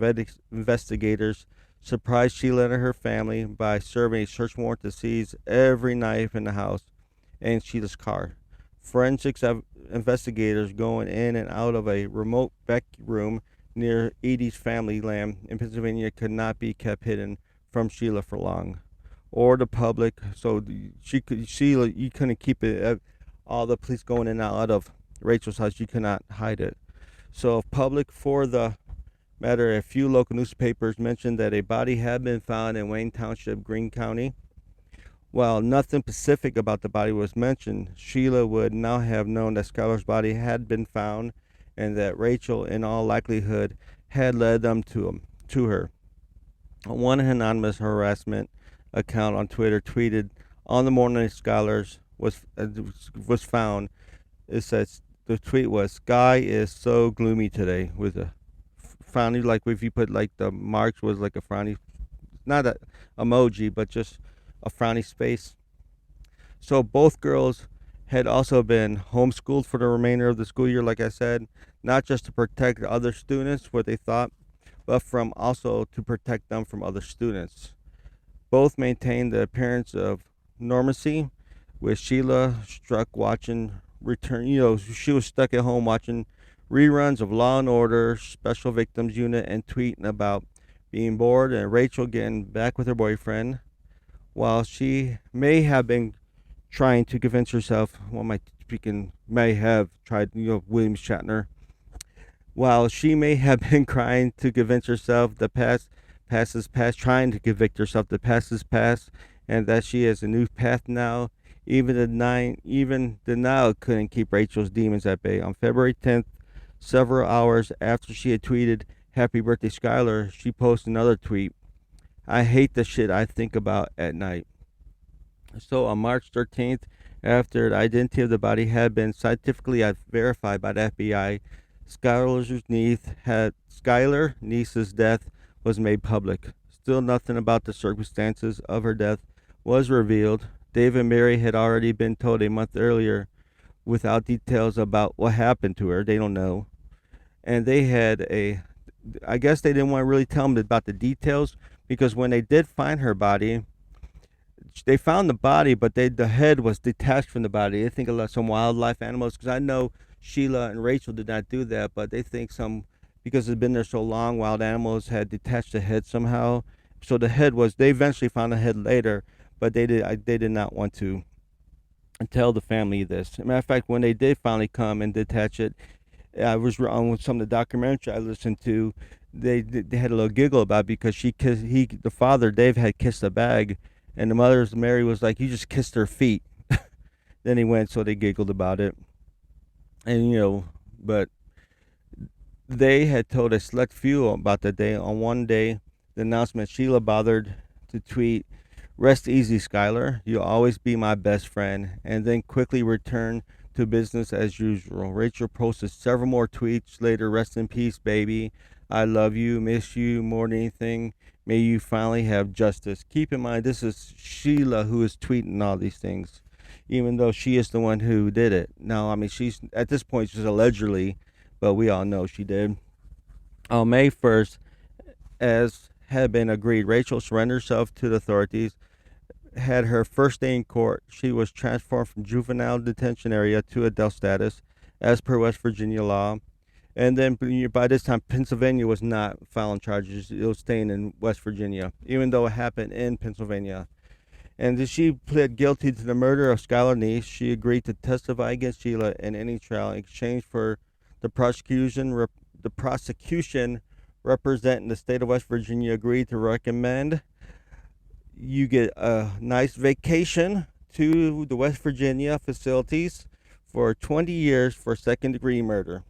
investigators surprised Sheila and her family by serving a search warrant to seize every knife in the house and Sheila's car. Forensics investigators going in and out of a remote back room near Edie's family land in Pennsylvania could not be kept hidden from Sheila for long, or the public. So Sheila, you couldn't keep it. All the police going in and out of Rachel's house, you could not hide it. So public, for the matter, a few local newspapers mentioned that a body had been found in Wayne Township, Greene County. While nothing specific about the body was mentioned, Sheila would now have known that Skylar's body had been found and that Rachel, in all likelihood, had led them to her. One anonymous harassment account on Twitter tweeted on the morning Skylar's was found. It says the tweet was, "Sky is so gloomy today," with a frowny, like if you put like the marks was like a frowny, not a emoji, but just a frowny space. So both girls had also been homeschooled for the remainder of the school year, like I said, not just to protect other students, what they thought, but from also to protect them from other students. Both maintained the appearance of normacy, with Sheila struck watching return. She was stuck at home watching reruns of Law and Order, Special Victims Unit, and tweeting about being bored, and Rachel getting back with her boyfriend. While she may have been trying to convince herself, well, my speaking may have tried, William Shatner, while she may have been trying to convince herself the past is past, trying to convict herself the past is past, and that she has a new path now. Even denial couldn't keep Rachel's demons at bay. On February 10th, several hours after she had tweeted "Happy Birthday, Skylar," she posted another tweet: "I hate the shit I think about at night." So on March 13th, after the identity of the body had been scientifically verified by the FBI, Skylar Neese's death was made public. Still, nothing about the circumstances of her death was revealed. Dave and Mary had already been told a month earlier, without details about what happened to her. They don't know, and I guess they didn't want to really tell them about the details, because when they did find her body, they found the body, but the head was detached from the body. They think of some wildlife animals, because I know Sheila and Rachel did not do that, but they think because it's been there so long, wild animals had detached the head somehow. So the head was, they eventually found the head later, but they did not want to tell the family this. As a matter of fact, when they did finally come and detach it, I was on some of the documentary I listened to. They had a little giggle about it, because the father Dave had kissed the bag, and the mother's Mary was like, "You just kissed her feet." Then he went, so they giggled about it, and but they had told a select few about the day. On one day, the announcement, Sheila bothered to tweet, "Rest easy, Skylar. You'll always be my best friend," and then quickly returned to business as usual. Rachel posted several more tweets later: "Rest in peace, baby. I love you, miss you more than anything. May you finally have justice." Keep in mind, this is Sheila who is tweeting all these things, even though she is the one who did it. Now, I mean, she's at this point, she's allegedly, but we all know she did. On May 1st, as had been agreed, Rachel surrendered herself to the authorities. Had her first day in court. She was transferred from juvenile detention area to adult status, as per West Virginia law. And then by this time, Pennsylvania was not filing charges. It was staying in West Virginia, even though it happened in Pennsylvania. And she pled guilty to the murder of Skylar Neese. She agreed to testify against Sheila in any trial in exchange for the prosecution. The prosecution representing the state of West Virginia agreed to recommend you get a nice vacation to the West Virginia facilities for 20 years for second-degree murder,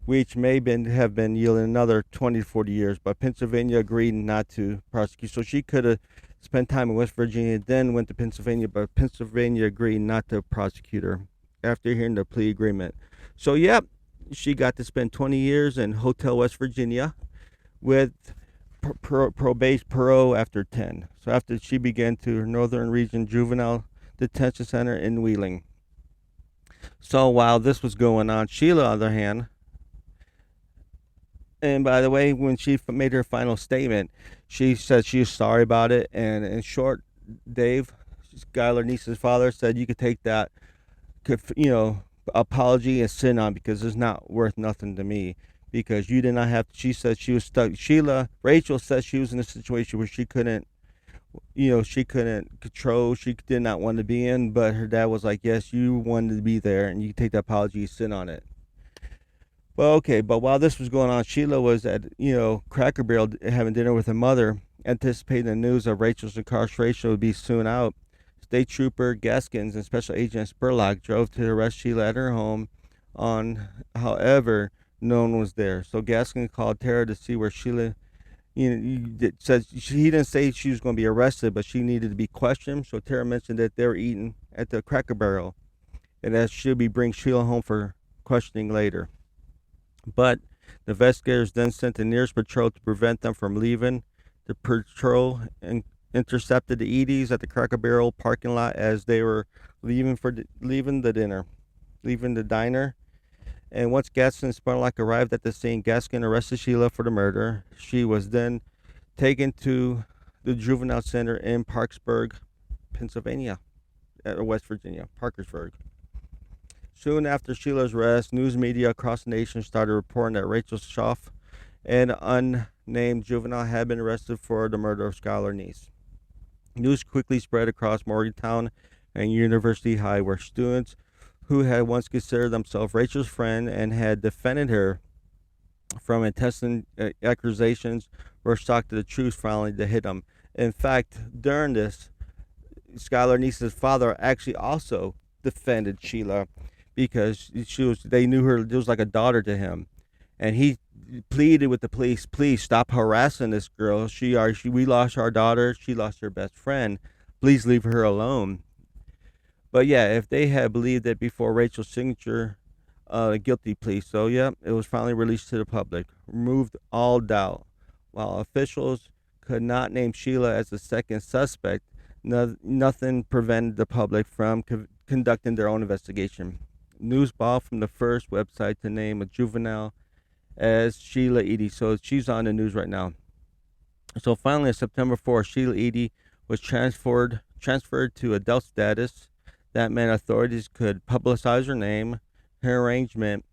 which may have been yielding another 20 to 40 years, but Pennsylvania agreed not to prosecute. So she could have spent time in West Virginia, then went to Pennsylvania, but Pennsylvania agreed not to prosecute her after hearing the plea agreement. So, yep, she got to spend 20 years in Hotel West Virginia with parole after 10. So after she began to her Northern Region Juvenile Detention Center in Wheeling. So while this was going on, Sheila, on the other hand, and by the way, when she made her final statement, she said she was sorry about it. And in short, Dave, Skylar Neese's father, said you could take that, apology and sin on, because it's not worth nothing to me. Because you did not have. She said she was stuck. Rachel said she was in a situation where she couldn't control. She did not want to be in, but her dad was like, "Yes, you wanted to be there, and you can take the apology and sin on it." Well, okay, but while this was going on, Sheila was at, Cracker Barrel having dinner with her mother, anticipating the news of Rachel's incarceration would be soon out. State Trooper Gaskins and Special Agent Spurlock drove to arrest Sheila at her home however, no one was there. So Gaskins called Tara to see where Sheila, said he didn't say she was going to be arrested, but she needed to be questioned. So Tara mentioned that they were eating at the Cracker Barrel and that she'll be bringing Sheila home for questioning later. But the investigators then sent the nearest patrol to prevent them from leaving. The patrol intercepted the Eddies at the Cracker Barrel parking lot as they were leaving the diner. And once Gaskin and Spurlock arrived at the scene, Gaskin arrested Sheila for the murder. She was then taken to the juvenile center in Parkersburg, Pennsylvania, West Virginia, Parkersburg. Soon after Sheila's arrest, news media across the nation started reporting that Rachel Schaff, an unnamed juvenile, had been arrested for the murder of Skylar Neese. News quickly spread across Morgantown and University High, where students who had once considered themselves Rachel's friend and had defended her from intestine accusations were shocked at the truth finally to hit them. In fact, during this, Skylar Neese's father actually also defended Sheila because they knew her, it was like a daughter to him. And he pleaded with the police, please stop harassing this girl. We lost our daughter. She lost her best friend. Please leave her alone. But yeah, if they had believed it before Rachel's signature, guilty plea. So yeah, it was finally released to the public, removed all doubt. While officials could not name Sheila as the second suspect, nothing prevented the public from conducting their own investigation. News bought from the first website to name a juvenile as Sheila Edie. So she's on the news right now. So finally, on September 4th, Sheila Edie was transferred to adult status. That meant authorities could publicize her name. Her arraignment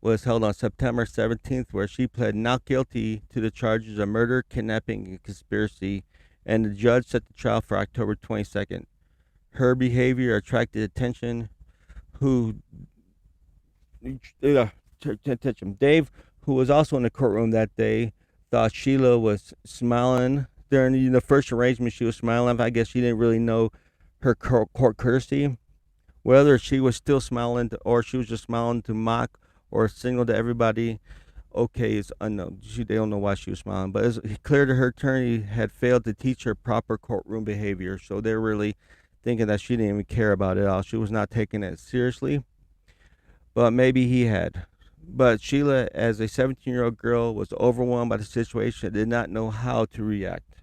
was held on September 17th, where she pled not guilty to the charges of murder, kidnapping, and conspiracy, and the judge set the trial for October 22nd. Her behavior attracted attention. Dave, who was also in the courtroom that day, thought Sheila was smiling. During the first arraignment, she was smiling. I guess she didn't really know her court courtesy. Whether she was still smiling or she was just smiling to mock or signal to everybody, okay, is unknown. They don't know why she was smiling. But it's clear that her attorney had failed to teach her proper courtroom behavior. So they're really thinking that she didn't even care about it at all. She was not taking it seriously. But maybe he had. But Sheila, as a 17-year-old girl, was overwhelmed by the situation and did not know how to react.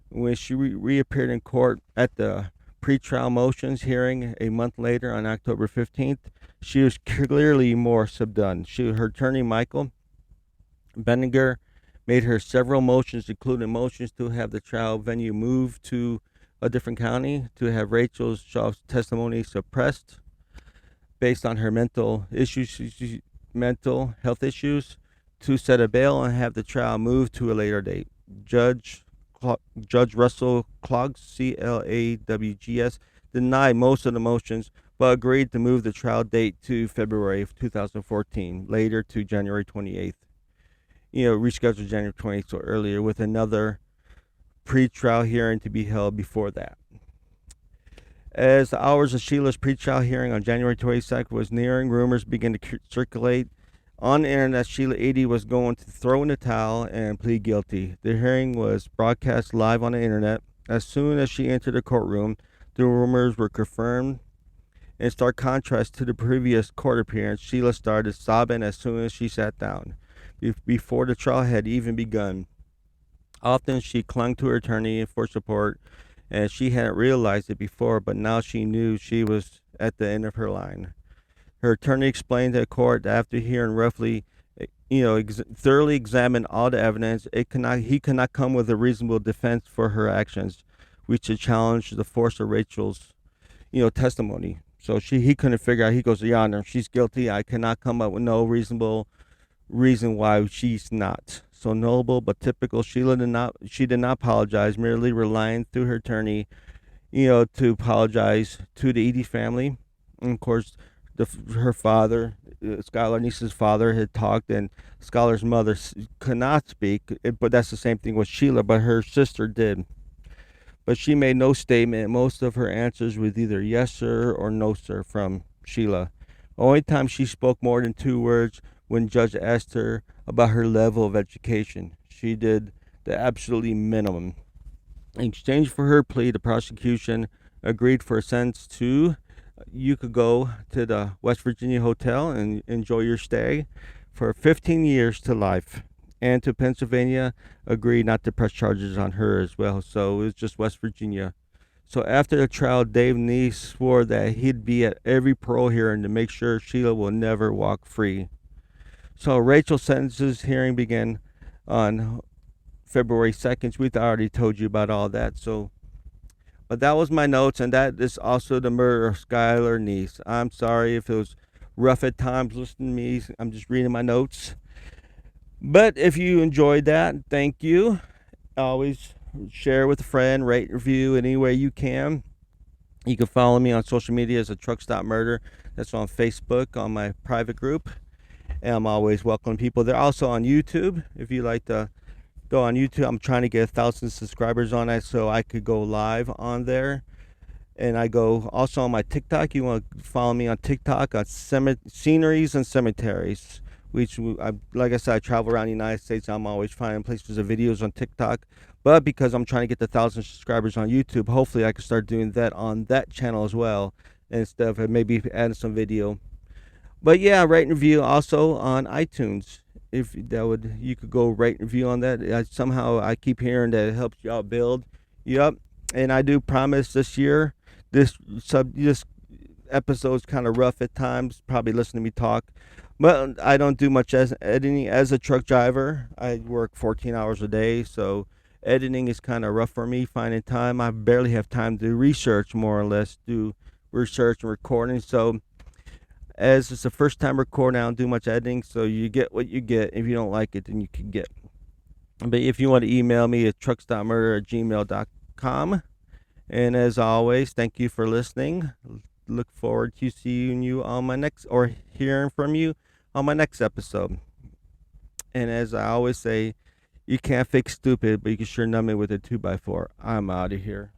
When she reappeared in court at the pretrial motions hearing a month later on October 15th, she was clearly more subdued. Her attorney, Michael Benninger, made her several motions, including motions to have the trial venue moved to a different county, to have Rachel Schaff's testimony suppressed based on her mental health issues, to set a bail and have the trial moved to a later date. Judge Russell Cloggs, CLAWGS, denied most of the motions, but agreed to move the trial date to February of 2014, later to January 28th. Rescheduled January 28th, so earlier, with another pre-trial hearing to be held before that. As the hours of Sheila's pretrial hearing on January 22nd was nearing, rumors began to circulate on the internet that Sheila Edie was going to throw in the towel and plead guilty. The hearing was broadcast live on the internet. As soon as she entered the courtroom, the rumors were confirmed. In stark contrast to the previous court appearance, Sheila started sobbing as soon as she sat down, before the trial had even begun. Often she clung to her attorney for support, and she hadn't realized it before, but now she knew she was at the end of her line. Her attorney explained to the court that after hearing roughly, thoroughly examined all the evidence, he could not come with a reasonable defense for her actions, which would challenge the force of Rachel's, testimony. So he couldn't figure out. He goes, Your Honor, she's guilty. I cannot come up with no reasonable reason why she's not. So noble but typical. She did not apologize, merely relying through her attorney, to apologize to the Edie family. And of course, her father, Skylar Neese's father, had talked, and Skylar's mother could not speak. But that's the same thing with Sheila, but her sister did. But she made no statement. Most of her answers were either yes, sir, or no, sir, from Sheila. The only time she spoke more than 2 words when judge asked her about her level of education. She did the absolutely minimum. In exchange for her plea, the prosecution agreed for a sentence to you could go to the West Virginia hotel and enjoy your stay for 15 years to life. And to Pennsylvania agreed not to press charges on her as well. So it was just West Virginia. So after the trial, Dave Neese swore that he'd be at every parole hearing to make sure Sheila will never walk free. So Rachel's sentences hearing began on February 2nd. We've already told you about all that. But that was my notes, and that is also the murder of Skylar Neese. I'm sorry if it was rough at times listening to me. I'm just reading my notes. But if you enjoyed that, thank you. Always share with a friend, rate, review any way you can. You can follow me on social media as a Truck Stop Murder. That's on Facebook, on my private group. And I'm always welcoming people. They're also on YouTube. If you like to go on YouTube, I'm trying to get 1,000 subscribers on that so I could go live on there. And I go also on my TikTok. You want to follow me on TikTok on sceneries and cemeteries. Which, like I said, I travel around the United States. I'm always finding places of videos on TikTok. But because I'm trying to get the 1,000 subscribers on YouTube, hopefully I can start doing that on that channel as well, instead of maybe adding some video. But yeah, rate and review also on iTunes. If that would, you could go rate and review on that. Somehow I keep hearing that it helps you out build. Yep, and I do promise this year, this episode's kind of rough at times. Probably listen to me talk. But I don't do much as editing as a truck driver. I work 14 hours a day, so editing is kind of rough for me, finding time. I barely have time to research, more or less, do research and recording. So as it's the first time recording, I don't do much editing, so you get what you get. If you don't like it, then you can get. But if you want to email me at truckstopmurder@gmail.com. And as always, thank you for listening. Look forward to seeing you on my next, or hearing from you on my next episode. And as I always say, you can't fix stupid, but you can sure numb it with a 2x4. I'm out of here.